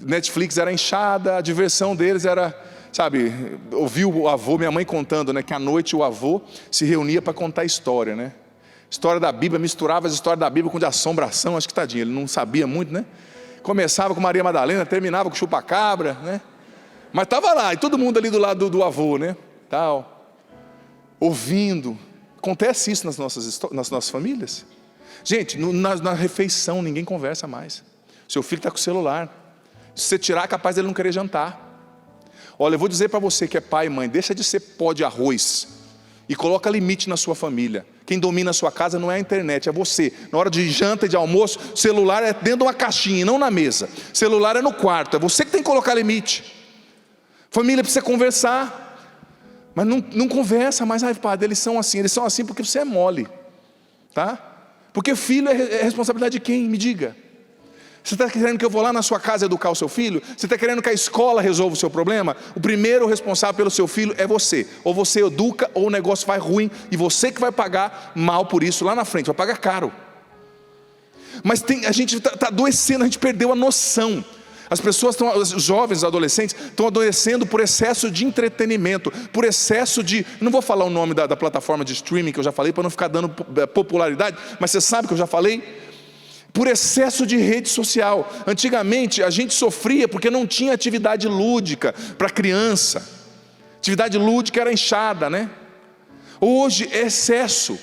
Netflix era enxada, a diversão deles era, sabe, ouvi o avô, minha mãe contando, né, que à noite o avô se reunia para contar história, né? História da Bíblia, misturava as histórias da Bíblia com de assombração, acho que tadinho, ele não sabia muito, né? Começava com Maria Madalena, terminava com chupa-cabra, né? Mas estava lá, e todo mundo ali do lado do avô, né? Tal, ouvindo. Acontece isso nas nossas famílias. Gente, na refeição ninguém conversa mais. Seu filho está com o celular. Se você tirar, é capaz dele não querer jantar. Olha, eu vou dizer para você que é pai e mãe, deixa de ser pó de arroz e coloca limite na sua família. Quem domina a sua casa não é a internet, é você. Na hora de janta e de almoço, celular é dentro de uma caixinha e não na mesa. Celular é no quarto, é você que tem que colocar limite. Família precisa conversar, mas não conversa mais. Ai, padre, eles são assim porque você é mole, tá? Porque filho é responsabilidade de quem? Me diga. Você está querendo que eu vou lá na sua casa educar o seu filho? Você está querendo que a escola resolva o seu problema? O primeiro responsável pelo seu filho é você. Ou você educa, ou o negócio vai ruim, e você que vai pagar mal por isso lá na frente, vai pagar caro. Mas a gente está adoecendo, a gente perdeu a noção. As pessoas os jovens, os adolescentes, estão adoecendo por excesso de entretenimento, por excesso de... Não vou falar o nome da plataforma de streaming que eu já falei, para não ficar dando popularidade, mas você sabe que eu já falei. Por excesso de rede social. Antigamente a gente sofria porque não tinha atividade lúdica para criança. Atividade lúdica era enxada, né? Hoje é excesso.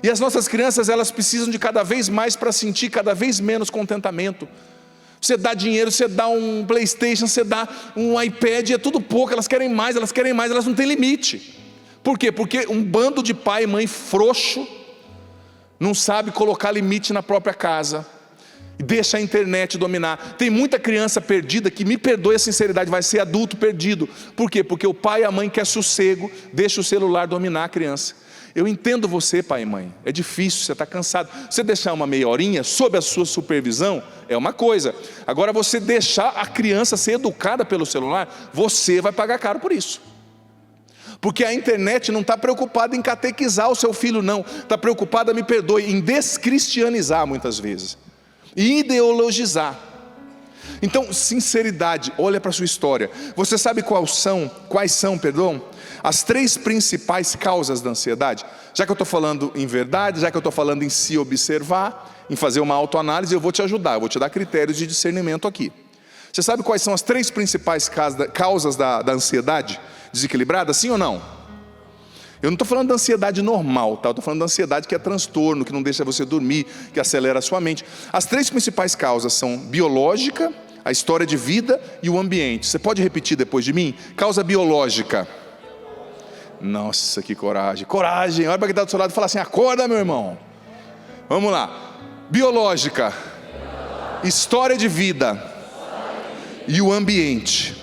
E as nossas crianças, elas precisam de cada vez mais para sentir cada vez menos contentamento. Você dá dinheiro, você dá um PlayStation, você dá um iPad, é tudo pouco, elas querem mais, elas não têm limite. Por quê? Porque um bando de pai e mãe frouxo não sabe colocar limite na própria casa, e deixa a internet dominar. Tem muita criança perdida que, me perdoe a sinceridade, vai ser adulto perdido. Por quê? Porque o pai e a mãe quer sossego, deixa o celular dominar a criança. Eu entendo você, pai e mãe, é difícil, você está cansado. Você deixar uma meia horinha sob a sua supervisão é uma coisa. Agora você deixar a criança ser educada pelo celular, você vai pagar caro por isso. Porque a internet não está preocupada em catequizar o seu filho, não. Está preocupada, me perdoe, em descristianizar muitas vezes. E ideologizar. Então, sinceridade, olha para a sua história. Você sabe quais são, as 3 principais causas da ansiedade? Já que eu estou falando em verdade, já que eu estou falando em se observar, em fazer uma autoanálise, eu vou te ajudar, eu vou te dar critérios de discernimento aqui. Você sabe quais são as 3 principais causas da ansiedade desequilibrada, sim ou não? Eu não estou falando da ansiedade normal, tá? Eu estou falando da ansiedade que é transtorno, que não deixa você dormir, que acelera a sua mente. As 3 principais causas são biológica, a história de vida e o ambiente. Você pode repetir depois de mim? Causa biológica. Nossa, que coragem. Coragem, olha para quem está do seu lado e fala assim: acorda, meu irmão. Vamos lá. Biológica, história de vida e o ambiente.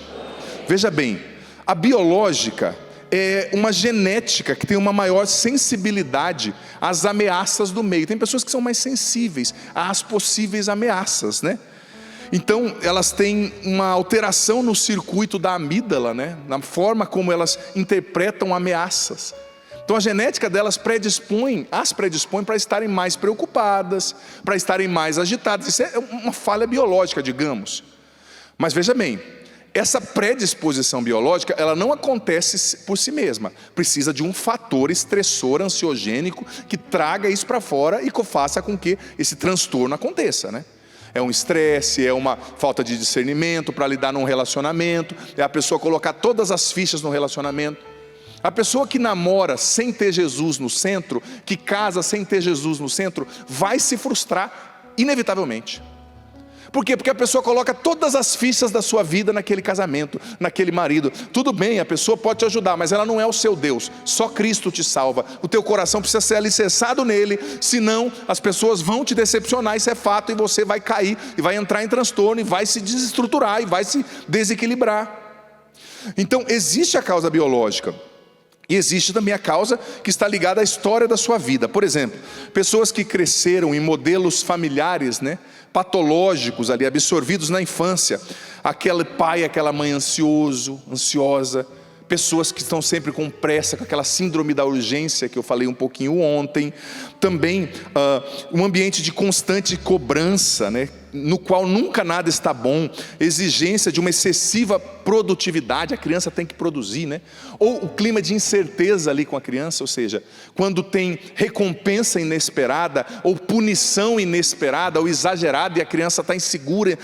Veja bem, a biológica é uma genética que tem uma maior sensibilidade às ameaças do meio. Tem pessoas que são mais sensíveis às possíveis ameaças, né? Então elas têm uma alteração no circuito da amígdala, né? Na forma como elas interpretam ameaças. Então a genética delas as predispõe para estarem mais preocupadas, para estarem mais agitadas. Isso é uma falha biológica, digamos. Mas veja bem, essa predisposição biológica, ela não acontece por si mesma. Precisa de um fator estressor, ansiogênico, que traga isso para fora e que faça com que esse transtorno aconteça, né? É um estresse, é uma falta de discernimento para lidar num relacionamento, é a pessoa colocar todas as fichas no relacionamento. A pessoa que namora sem ter Jesus no centro, que casa sem ter Jesus no centro, vai se frustrar inevitavelmente. Por quê? Porque a pessoa coloca todas as fichas da sua vida naquele casamento, naquele marido. Tudo bem, a pessoa pode te ajudar, mas ela não é o seu Deus. Só Cristo te salva. O teu coração precisa ser alicerçado nele, senão as pessoas vão te decepcionar, isso é fato, e você vai cair, e vai entrar em transtorno, e vai se desestruturar, e vai se desequilibrar. Então existe a causa biológica. E existe também a causa que está ligada à história da sua vida. Por exemplo, pessoas que cresceram em modelos familiares, né, patológicos ali, absorvidos na infância. Aquele pai, aquela mãe ansiosa. Pessoas que estão sempre com pressa, com aquela síndrome da urgência que eu falei um pouquinho ontem. Também um ambiente de constante cobrança, né, no qual nunca nada está bom. Exigência de uma excessiva produtividade, a criança tem que produzir, né? Ou o clima de incerteza ali com a criança, ou seja, quando tem recompensa inesperada, ou punição inesperada, ou exagerada, e a criança está insegura,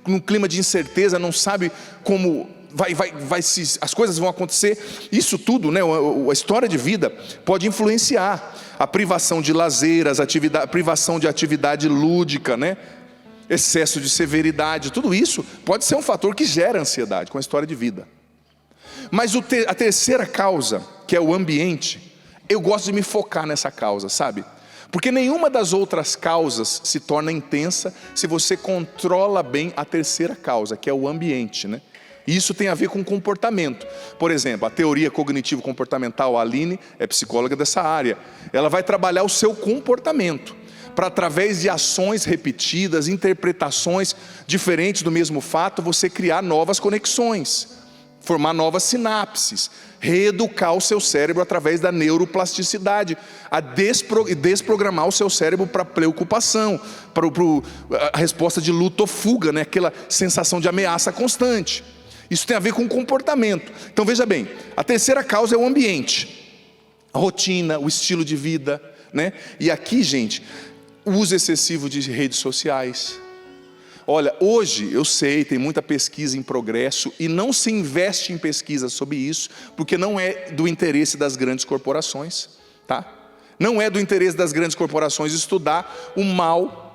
num clima de incerteza, não sabe como as coisas vão acontecer. Isso tudo, né, a história de vida pode influenciar a privação de lazer, a privação de atividade lúdica, né? Excesso de severidade, tudo isso pode ser um fator que gera ansiedade com a história de vida. Mas a terceira causa, que é o ambiente, eu gosto de me focar nessa causa, sabe? Porque nenhuma das outras causas se torna intensa se você controla bem a terceira causa, que é o ambiente, né? E isso tem a ver com comportamento. Por exemplo, a teoria cognitivo-comportamental, a Aline é psicóloga dessa área. Ela vai trabalhar o seu comportamento, para através de ações repetidas, interpretações diferentes do mesmo fato, você criar novas conexões, formar novas sinapses, reeducar o seu cérebro através da neuroplasticidade, desprogramar o seu cérebro para preocupação, para a resposta de luta ou fuga, né? Aquela sensação de ameaça constante. Isso tem a ver com comportamento. Então veja bem, a terceira causa é o ambiente, a rotina, o estilo de vida, né? E aqui, gente, o uso excessivo de redes sociais. Olha, hoje eu sei, tem muita pesquisa em progresso e não se investe em pesquisa sobre isso, porque não é do interesse das grandes corporações, tá? Não é do interesse das grandes corporações estudar o mal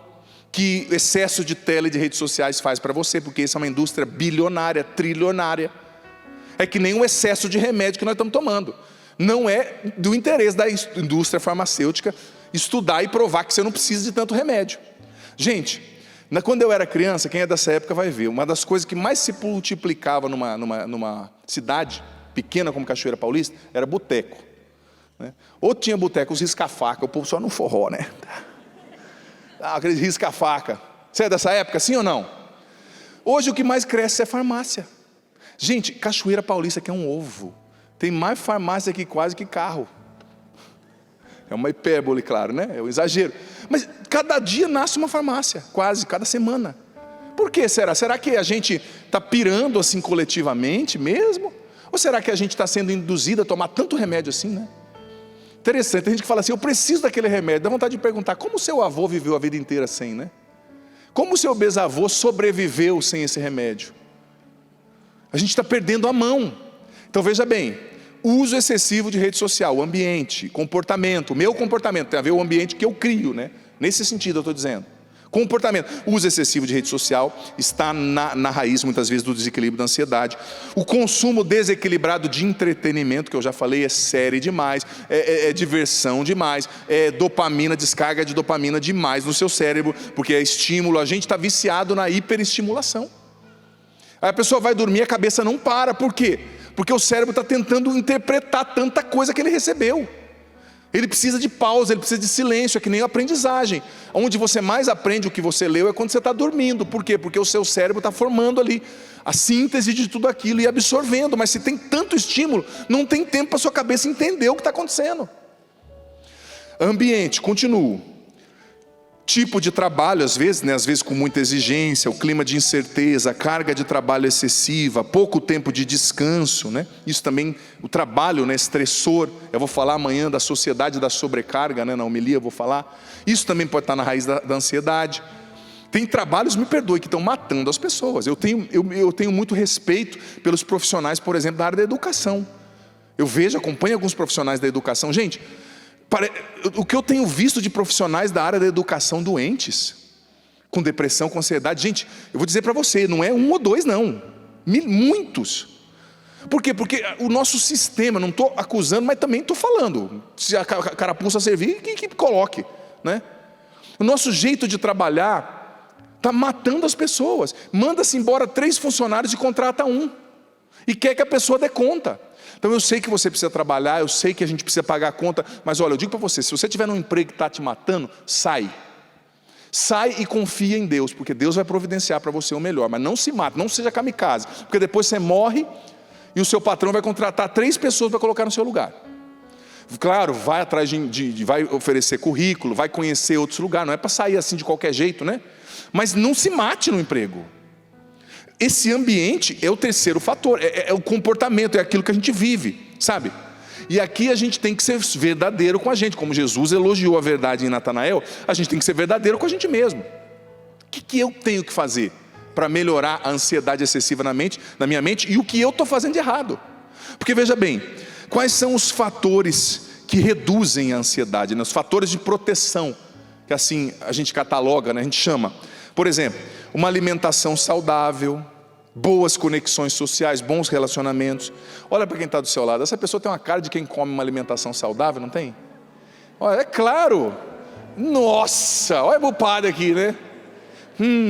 que excesso de tela e de redes sociais faz para você, porque isso é uma indústria bilionária, trilionária. É que nem o excesso de remédio que nós estamos tomando. Não é do interesse da indústria farmacêutica estudar e provar que você não precisa de tanto remédio. Gente, quando eu era criança, quem é dessa época vai ver, uma das coisas que mais se multiplicava numa cidade pequena como Cachoeira Paulista, era boteco, né? Ou tinha boteco, os risca-faca, o povo só no forró, né? Aqueles risca-faca. Você é dessa época, sim ou não? Hoje o que mais cresce é farmácia. Gente, Cachoeira Paulista que é um ovo. Tem mais farmácia aqui quase que carro. É uma hipérbole, claro, né? É um exagero. Mas cada dia nasce uma farmácia, quase, cada semana. Por que será? Será que a gente está pirando assim coletivamente mesmo? Ou será que a gente está sendo induzido a tomar tanto remédio assim, né? Interessante, tem gente que fala assim, eu preciso daquele remédio. Dá vontade de perguntar, como o seu avô viveu a vida inteira sem, né? Como o seu bisavô sobreviveu sem esse remédio? A gente está perdendo a mão. Então veja bem, uso excessivo de rede social, ambiente, comportamento, o meu comportamento, tem a ver com o ambiente que eu crio, né? Nesse sentido eu estou dizendo. Comportamento, uso excessivo de rede social está na raiz muitas vezes do desequilíbrio da ansiedade. O consumo desequilibrado de entretenimento, que eu já falei, é série demais, é diversão demais, é dopamina, descarga de dopamina demais no seu cérebro, porque é estímulo, a gente está viciado na hiperestimulação. Aí a pessoa vai dormir, a cabeça não para, por quê? Porque o cérebro está tentando interpretar tanta coisa que ele recebeu. Ele precisa de pausa, ele precisa de silêncio, é que nem a aprendizagem. Onde você mais aprende o que você leu é quando você está dormindo. Por quê? Porque o seu cérebro está formando ali a síntese de tudo aquilo e absorvendo. Mas se tem tanto estímulo, não tem tempo para a sua cabeça entender o que está acontecendo. Ambiente, continuo. Tipo de trabalho, às vezes, né? Às vezes com muita exigência, o clima de incerteza, a carga de trabalho excessiva, pouco tempo de descanso, né? Isso também, o trabalho, né? Estressor. Eu vou falar amanhã da sociedade da sobrecarga, né? Na homilia eu vou falar. Isso também pode estar na raiz da ansiedade. Tem trabalhos, me perdoe, que estão matando as pessoas. Eu tenho muito respeito pelos profissionais, por exemplo, da área da educação. Eu vejo, acompanho alguns profissionais da educação. Gente, o que eu tenho visto de profissionais da área da educação doentes, com depressão, com ansiedade, gente, eu vou dizer para você, não é um ou dois não, muitos. Por quê? Porque o nosso sistema, não estou acusando, mas também estou falando, se a carapuça servir, que coloque, né? O nosso jeito de trabalhar está matando as pessoas. Manda-se embora 3 funcionários e contrata 1, e quer que a pessoa dê conta. Então eu sei que você precisa trabalhar, eu sei que a gente precisa pagar a conta, mas olha, eu digo para você, se você estiver num emprego que está te matando, sai. Sai e confia em Deus, porque Deus vai providenciar para você o melhor, mas não se mate, não seja kamikaze, porque depois você morre e o seu patrão vai contratar 3 pessoas para colocar no seu lugar. Claro, vai atrás vai oferecer currículo, vai conhecer outros lugares, não é para sair assim de qualquer jeito, né? Mas não se mate no emprego. Esse ambiente é o terceiro fator, é o comportamento, é aquilo que a gente vive, sabe? E aqui a gente tem que ser verdadeiro com a gente, como Jesus elogiou a verdade em Natanael, a gente tem que ser verdadeiro com a gente mesmo. O que eu tenho que fazer? para melhorar a ansiedade excessiva na minha mente e o que eu estou fazendo de errado. Porque veja bem, quais são os fatores que reduzem a ansiedade, né? Os fatores de proteção, que assim a gente cataloga, né? A gente chama, por exemplo, uma alimentação saudável, boas conexões sociais, bons relacionamentos. Olha para quem está do seu lado, essa pessoa tem uma cara de quem come uma alimentação saudável, não tem? Olha, é claro, nossa, olha o padre aqui, né?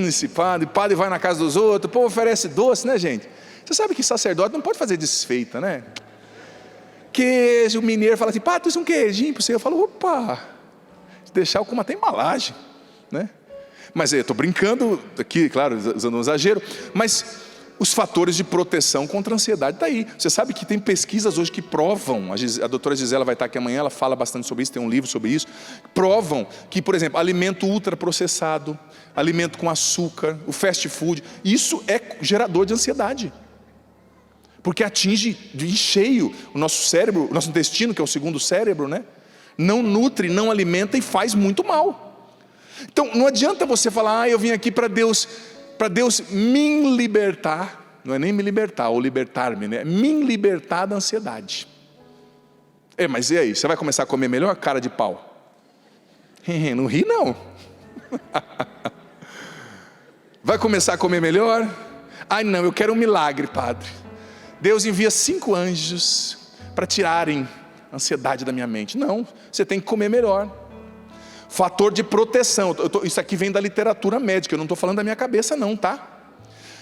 Esse padre vai na casa dos outros, o povo oferece doce, né, gente? Você sabe que sacerdote não pode fazer desfeita, né? Queijo, o mineiro fala assim, padre, trouxe um queijinho para você. Eu falo, opa, se deixar eu como até embalagem, né? Mas eu estou brincando aqui, claro, usando um exagero, mas os fatores de proteção contra a ansiedade está aí. Você sabe que tem pesquisas hoje que provam, a doutora Gisela vai estar aqui amanhã, ela fala bastante sobre isso, tem um livro sobre isso, provam que, por exemplo, alimento ultraprocessado, alimento com açúcar, o fast food, isso é gerador de ansiedade. Porque atinge de cheio o nosso cérebro, o nosso intestino, que é o segundo cérebro, né? Não nutre, não alimenta e faz muito mal. Então não adianta você falar, eu vim aqui para Deus me libertar. Não é nem me libertar ou libertar-me, né? Me libertar da ansiedade. Mas e aí, você vai começar a comer melhor? Cara de pau. Não ri não. Vai começar a comer melhor? Ai não, eu quero um milagre, padre. Deus envia 5 anjos para tirarem a ansiedade da minha mente. Não, você tem que comer melhor. Fator de proteção, isso aqui vem da literatura médica, eu não estou falando da minha cabeça não, tá?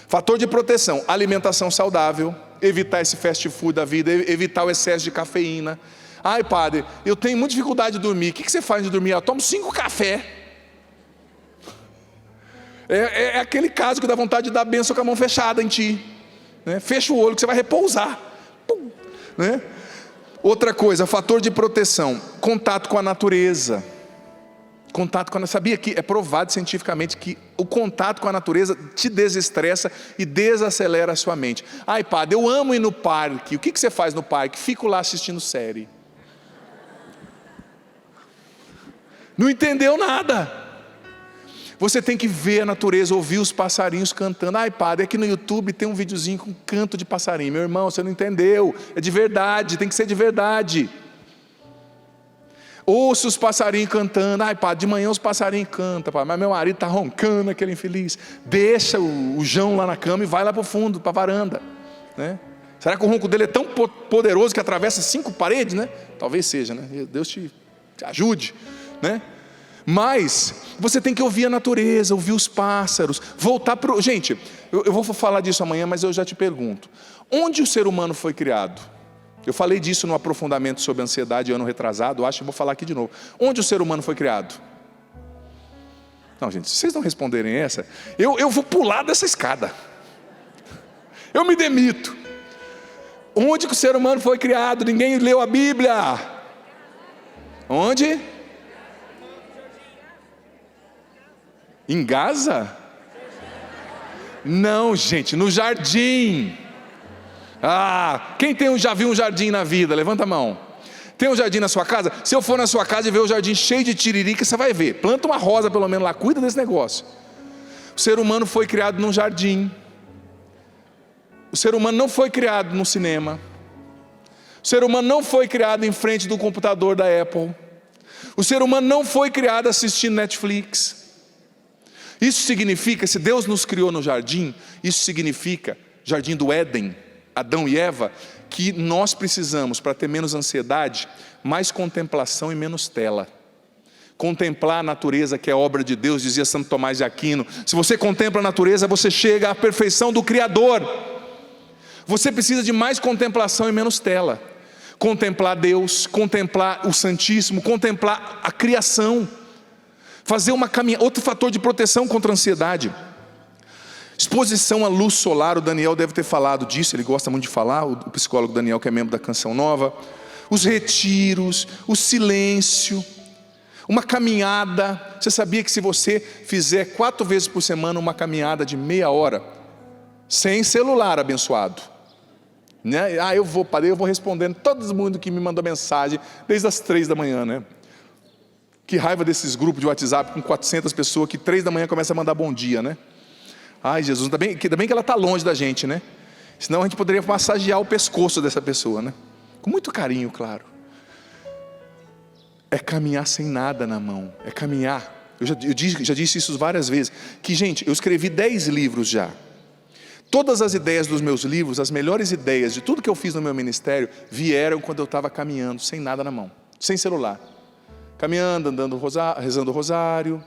Fator de proteção, alimentação saudável, evitar esse fast food da vida, evitar o excesso de cafeína. Ai padre, eu tenho muita dificuldade de dormir, o que você faz de dormir? Eu tomo 5 cafés. É aquele caso que dá vontade de dar bênção com a mão fechada em ti, né? Fecha o olho que você vai repousar. Pum, né? Outra coisa, fator de proteção, contato com a natureza. Sabia que é provado cientificamente que o contato com a natureza te desestressa e desacelera a sua mente. Ai padre, eu amo ir no parque. O que você faz no parque? Fico lá assistindo série. Não entendeu nada. Você tem que ver a natureza, ouvir os passarinhos cantando. Ai padre, aqui no YouTube tem um videozinho com canto de passarinho. Meu irmão, você não entendeu. É de verdade, tem que ser de verdade. Ouça os passarinhos cantando. Ai padre, de manhã os passarinhos cantam, padre, mas meu marido está roncando, aquele infeliz. Deixa o João lá na cama e vai lá para o fundo, para a varanda, né? Será que o ronco dele é tão poderoso que atravessa 5 paredes, né? Talvez seja, né? Deus te ajude, né? Mas você tem que ouvir a natureza, ouvir os pássaros, voltar para o... Gente, eu vou falar disso amanhã, mas eu já te pergunto, onde o ser humano foi criado? Eu falei disso no aprofundamento sobre ansiedade ano retrasado, acho que vou falar aqui de novo. Onde o ser humano foi criado? Não, gente, se vocês não responderem essa, eu vou pular dessa escada. Eu me demito. Onde que o ser humano foi criado? Ninguém leu a Bíblia. Onde? Em Gaza? Não, gente, no jardim. Quem já viu um jardim na vida? Levanta a mão. Tem um jardim na sua casa? Se eu for na sua casa e ver o jardim cheio de tiririca, você vai ver. Planta uma rosa pelo menos lá, cuida desse negócio. O ser humano foi criado num jardim. O ser humano não foi criado no cinema. O ser humano não foi criado em frente do computador da Apple. O ser humano não foi criado assistindo Netflix. Isso significa, se Deus nos criou no jardim, isso significa, jardim do Éden, Adão e Eva, que nós precisamos, para ter menos ansiedade, mais contemplação e menos tela. Contemplar a natureza, que é obra de Deus, dizia Santo Tomás de Aquino. Se você contempla a natureza, você chega à perfeição do Criador. Você precisa de mais contemplação e menos tela. Contemplar Deus, contemplar o Santíssimo, contemplar a criação. Fazer uma caminhada, outro fator de proteção contra a ansiedade. Exposição à luz solar, o Daniel deve ter falado disso, ele gosta muito de falar, o psicólogo Daniel, que é membro da Canção Nova. Os retiros, o silêncio, uma caminhada. Você sabia que se você fizer 4 vezes por semana uma caminhada de meia hora, sem celular, abençoado, né? Eu vou respondendo todo mundo que me mandou mensagem, desde as 3 da manhã, né? Que raiva desses grupos de WhatsApp com 400 pessoas, que 3 da manhã começa a mandar bom dia, né? Ai, Jesus, ainda bem que ela está longe da gente, né? Senão a gente poderia massagear o pescoço dessa pessoa, né? Com muito carinho, claro. É caminhar sem nada na mão. É caminhar. Eu já disse isso várias vezes. Que, gente, eu escrevi 10 livros já. Todas as ideias dos meus livros, as melhores ideias de tudo que eu fiz no meu ministério, vieram quando eu estava caminhando, sem nada na mão, sem celular. Caminhando, andando, rezando o rosário.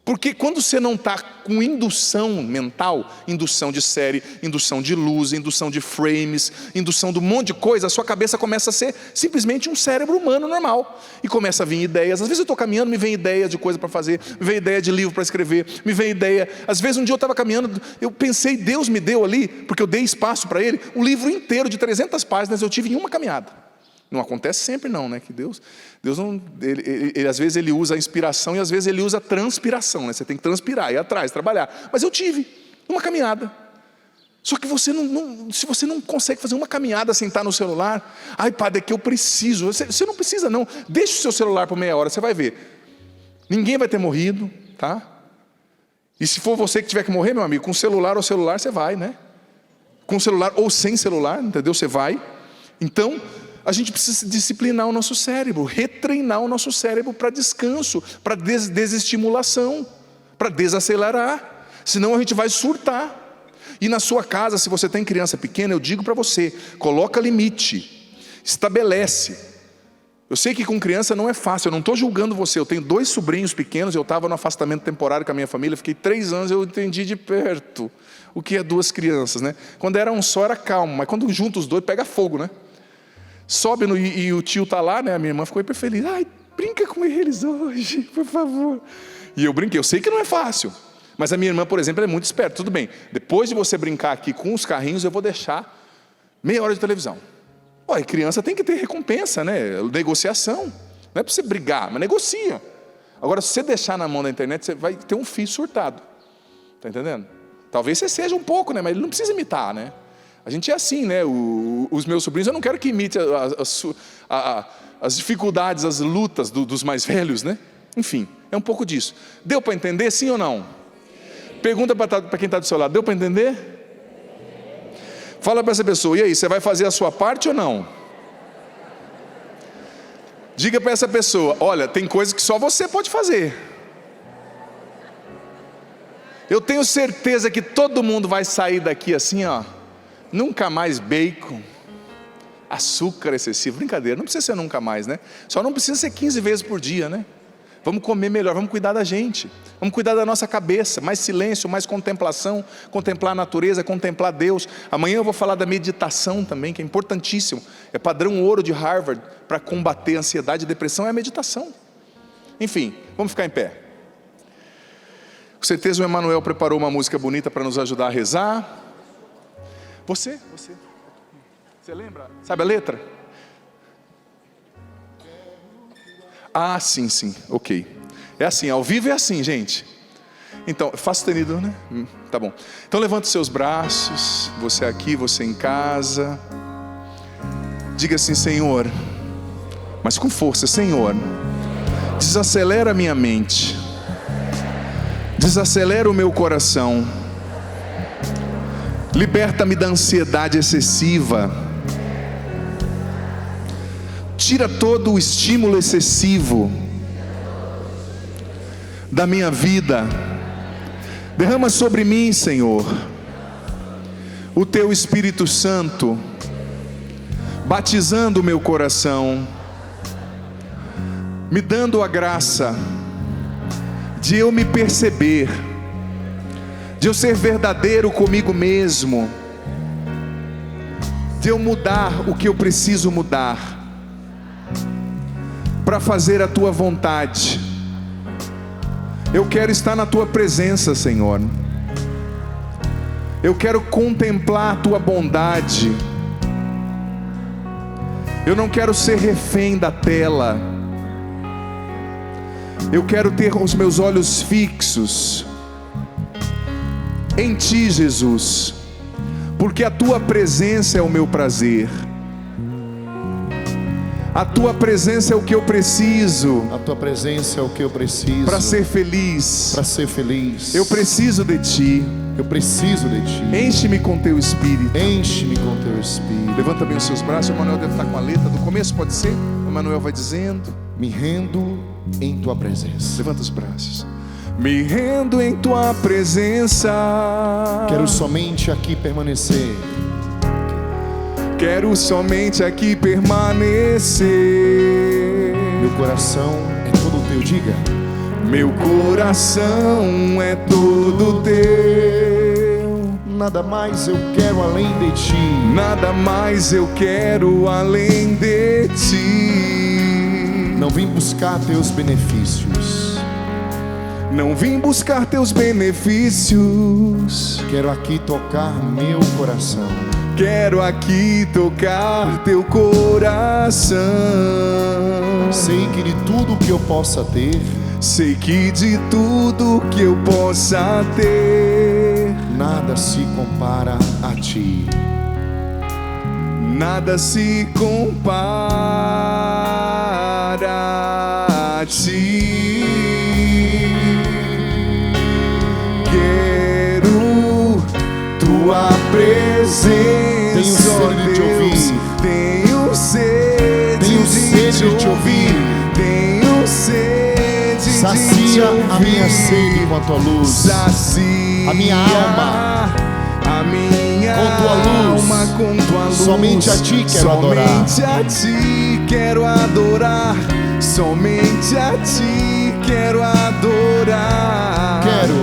Porque quando você não está com indução mental, indução de série, indução de luz, indução de frames, indução de um monte de coisa, a sua cabeça começa a ser simplesmente um cérebro humano normal. E começa a vir ideias. Às vezes eu estou caminhando, me vem ideia de coisa para fazer, me vem ideia de livro para escrever, me vem ideia. Às vezes um dia eu estava caminhando, eu pensei, Deus me deu ali, porque eu dei espaço para Ele, um livro inteiro de 300 páginas eu tive em uma caminhada. Não acontece sempre não, né? Que Deus não, ele às vezes Ele usa a inspiração e às vezes Ele usa a transpiração, né? Você tem que transpirar, ir atrás, trabalhar. Mas eu tive uma caminhada. Só que se você não consegue fazer uma caminhada sem estar no celular, ai padre, é que eu preciso. Você não precisa não, deixa o seu celular por meia hora, você vai ver. Ninguém vai ter morrido, tá? E se for você que tiver que morrer, meu amigo, com celular ou celular você vai, né? Com celular ou sem celular, entendeu? Você vai. Então, a gente precisa disciplinar o nosso cérebro, retreinar o nosso cérebro para descanso, para desestimulação, para desacelerar, senão a gente vai surtar. E na sua casa, se você tem criança pequena, eu digo para você, coloca limite, estabelece. Eu sei que com criança não é fácil, eu não estou julgando você, eu tenho 2 sobrinhos pequenos, eu estava no afastamento temporário com a minha família, fiquei 3 anos, eu entendi de perto o que é 2 crianças, né? Quando era um só era calmo, mas quando junta os 2 pega fogo, né? Sobe e o tio está lá, né? A minha irmã ficou hiper feliz. Ai, brinca com eles hoje, por favor. E eu brinquei, eu sei que não é fácil. Mas a minha irmã, por exemplo, é muito esperta. Tudo bem, depois de você brincar aqui com os carrinhos, eu vou deixar meia hora de televisão. Olha, criança tem que ter recompensa, né? Negociação. Não é para você brigar, mas negocia. Agora, se você deixar na mão da internet, você vai ter um filho surtado. Está entendendo? Talvez você seja um pouco, né? Mas ele não precisa imitar, né? A gente é assim, né? Os meus sobrinhos, eu não quero que imite as dificuldades, as lutas dos mais velhos, né? Enfim, é um pouco disso. Deu para entender, sim ou não? Pergunta para quem está do seu lado, deu para entender? Fala para essa pessoa, e aí, você vai fazer a sua parte ou não? Diga para essa pessoa, olha, tem coisas que só você pode fazer. Eu tenho certeza que todo mundo vai sair daqui assim, ó. Nunca mais bacon, açúcar excessivo, brincadeira, não precisa ser nunca mais, né? Só não precisa ser 15 vezes por dia, né? Vamos comer melhor, vamos cuidar da gente, vamos cuidar da nossa cabeça, mais silêncio, mais contemplação, contemplar a natureza, contemplar Deus. Amanhã eu vou falar da meditação também, que é importantíssimo, é padrão ouro de Harvard, para combater ansiedade e depressão, é a meditação. Enfim, vamos ficar em pé. Com certeza o Emanuel preparou uma música bonita para nos ajudar a rezar. Você lembra? Sabe a letra? Ah, sim, ok. É assim, ao vivo é assim, gente. Então, faço sustenido, né? Tá bom. Então levante os seus braços, você aqui, você em casa. Diga assim, Senhor, mas com força, Senhor, desacelera a minha mente, desacelera o meu coração, liberta-me da ansiedade excessiva, tira todo o estímulo excessivo da minha vida, derrama sobre mim, Senhor, o Teu Espírito Santo, batizando o meu coração, me dando a graça de eu me perceber, de eu ser verdadeiro comigo mesmo, de eu mudar o que eu preciso mudar, para fazer a Tua vontade. Eu quero estar na Tua presença, Senhor. Eu quero contemplar a Tua bondade. Eu não quero ser refém da tela. Eu quero ter os meus olhos fixos em Ti, Jesus, porque a Tua presença é o meu prazer. A tua presença é o que eu preciso A tua presença é o que eu preciso para ser feliz. para ser feliz. Eu preciso de ti. Eu preciso de ti. Enche-me com teu espírito. Enche-me com teu espírito. Levanta bem os seus braços. O Emanuel deve estar com a letra do começo, pode ser? O Emanuel vai dizendo. Me rendo em tua presença. Levanta os braços. Me rendo em tua presença. Quero somente aqui permanecer. Quero somente aqui permanecer. Meu coração é todo teu, diga. Meu coração é todo teu. Nada mais eu quero além de ti. Nada mais eu quero além de ti. Não vim buscar teus benefícios. Não vim buscar teus benefícios. Quero aqui tocar meu coração. Quero aqui tocar teu coração. Sei que de tudo que eu possa ter, sei que de tudo que eu possa ter, nada se compara a ti. Nada se compara a ti. Quero tua presença. Tenho sede de te ouvir. Tenho sede de te ouvir. Tenho sede de te Sacia ouvir. a minha sede com a tua luz. Sacia a minha alma. A minha com tua luz. alma com tua luz. Somente a ti quero adorar. Somente a ti quero adorar. Somente a ti quero adorar. Quero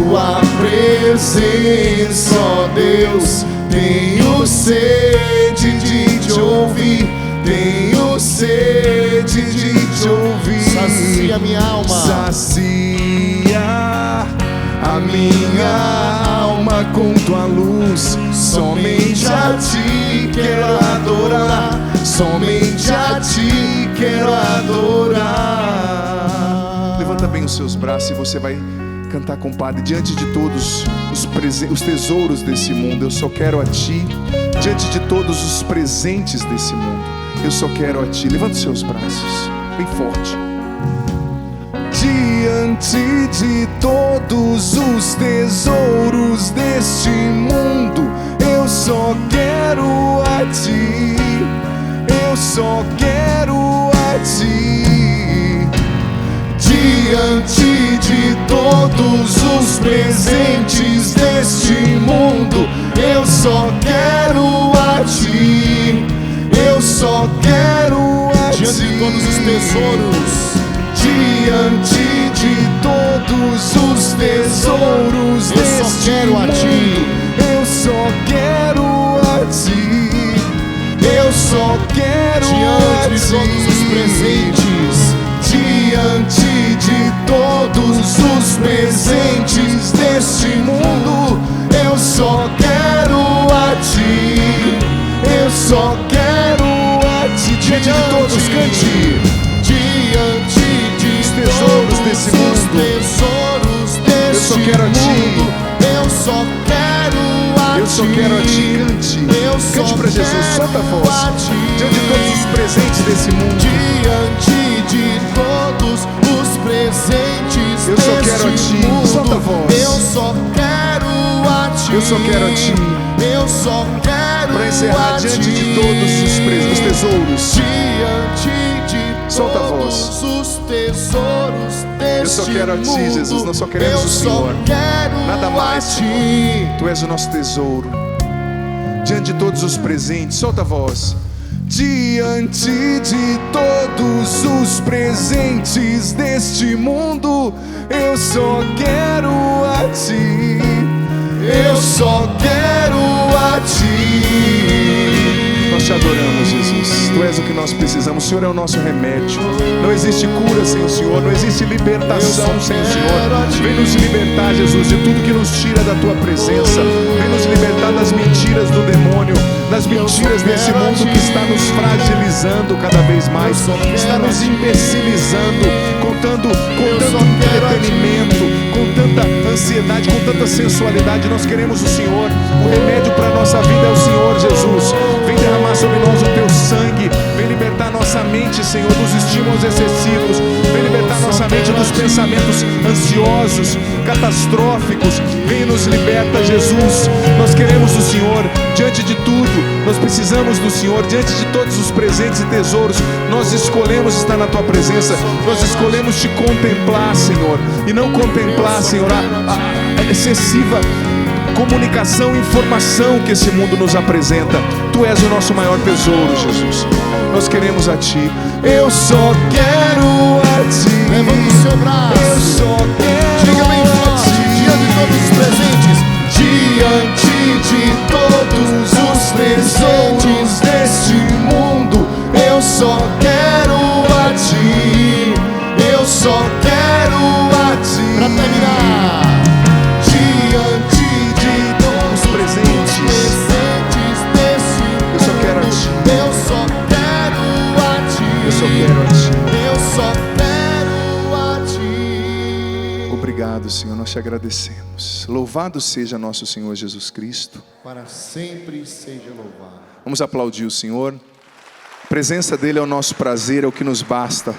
tua presença, ó Deus. Tenho sede de te ouvir. Tenho sede de te ouvir. Sacia minha alma. Sacia a minha alma com tua luz. Somente a ti quero adorar. Somente a ti quero adorar. Levanta bem os seus braços e você vai cantar com o Padre. Diante de todos os tesouros desse mundo, eu só quero a ti. Diante de todos os presentes desse mundo, eu só quero a ti. Levanta os seus braços bem forte. Diante de todos os tesouros deste mundo, eu só quero a ti. Eu só quero a ti. Diante de todos os presentes deste mundo, eu só quero a ti. Eu só quero a ti. Diante de todos os tesouros, diante de todos os tesouros eu só quero a ti. Eu só quero a ti. Eu só quero a ti. Diante de todos os presentes, diante de todos os presentes deste mundo, eu só quero a ti. Eu só quero a ti. Diante de todos, cante. Diante de tesouros desse mundo, eu só quero a ti. Eu só quero a ti. Eu só quero a ti. Cante. Cante pra Jesus. Solta a voz. Diante de todos os presentes desse mundo, diante de todos os presentes, eu só quero a ti. Solta a voz. Eu só quero a ti. Eu só quero a ti. Eu só quero pra encerrar, diante de todos os tesouros, diante de solta a voz. todos os tesouros deste eu só quero a ti, Jesus. Nós só queremos o Senhor. Nada mais, Senhor. Tu és o nosso tesouro. Diante de todos os presentes, solta a voz. Diante de todos os presentes deste mundo, eu só quero a ti. Eu só quero a ti. Nós te adoramos, Jesus. Tu és o que nós precisamos. O Senhor é o nosso remédio. Não existe cura sem o Senhor. Não existe libertação sem o Senhor. Vem nos libertar, Jesus, de tudo que nos tira da tua presença. Vem nos libertar das mentiras do demônio, das mentiras desse mundo que está nos fragilizando cada vez mais, está nos imbecilizando, com tanto entretenimento, com tanta ansiedade, com tanta sensualidade. Nós queremos o Senhor. O remédio para a nossa vida é o Senhor Jesus. Vem derramar sobre nós o teu sangue. Vem libertar nossa mente, Senhor, dos estímulos excessivos. Vem libertar nossa mente dos pensamentos ansiosos, catastróficos. Vem e nos liberta, Jesus. Nós queremos o Senhor. Diante de tudo, nós precisamos do Senhor. Diante de todos os presentes e tesouros, nós escolhemos estar na tua presença. Nós escolhemos te contemplar, Senhor, e não contemplar, Senhor, a excessiva comunicação e informação que esse mundo nos apresenta. Tu és o nosso maior tesouro, Jesus. Nós queremos a Ti. Eu só quero a Ti. Levanta o seu braço. Eu só quero. Diga bem forte, diante de todos os presentes. Diante de todos os presentes deste mundo, eu só quero a Ti. Eu só quero a Ti. Para terminar, Diante de todos os presentes, desse eu só quero a Ti. eu só quero a Ti. Eu só quero a Ti. Eu só quero a Ti. Obrigado, Senhor, nós te agradecemos. Louvado seja nosso Senhor Jesus Cristo. Para sempre seja louvado. Vamos aplaudir o Senhor. A presença dEle é o nosso prazer, é o que nos basta.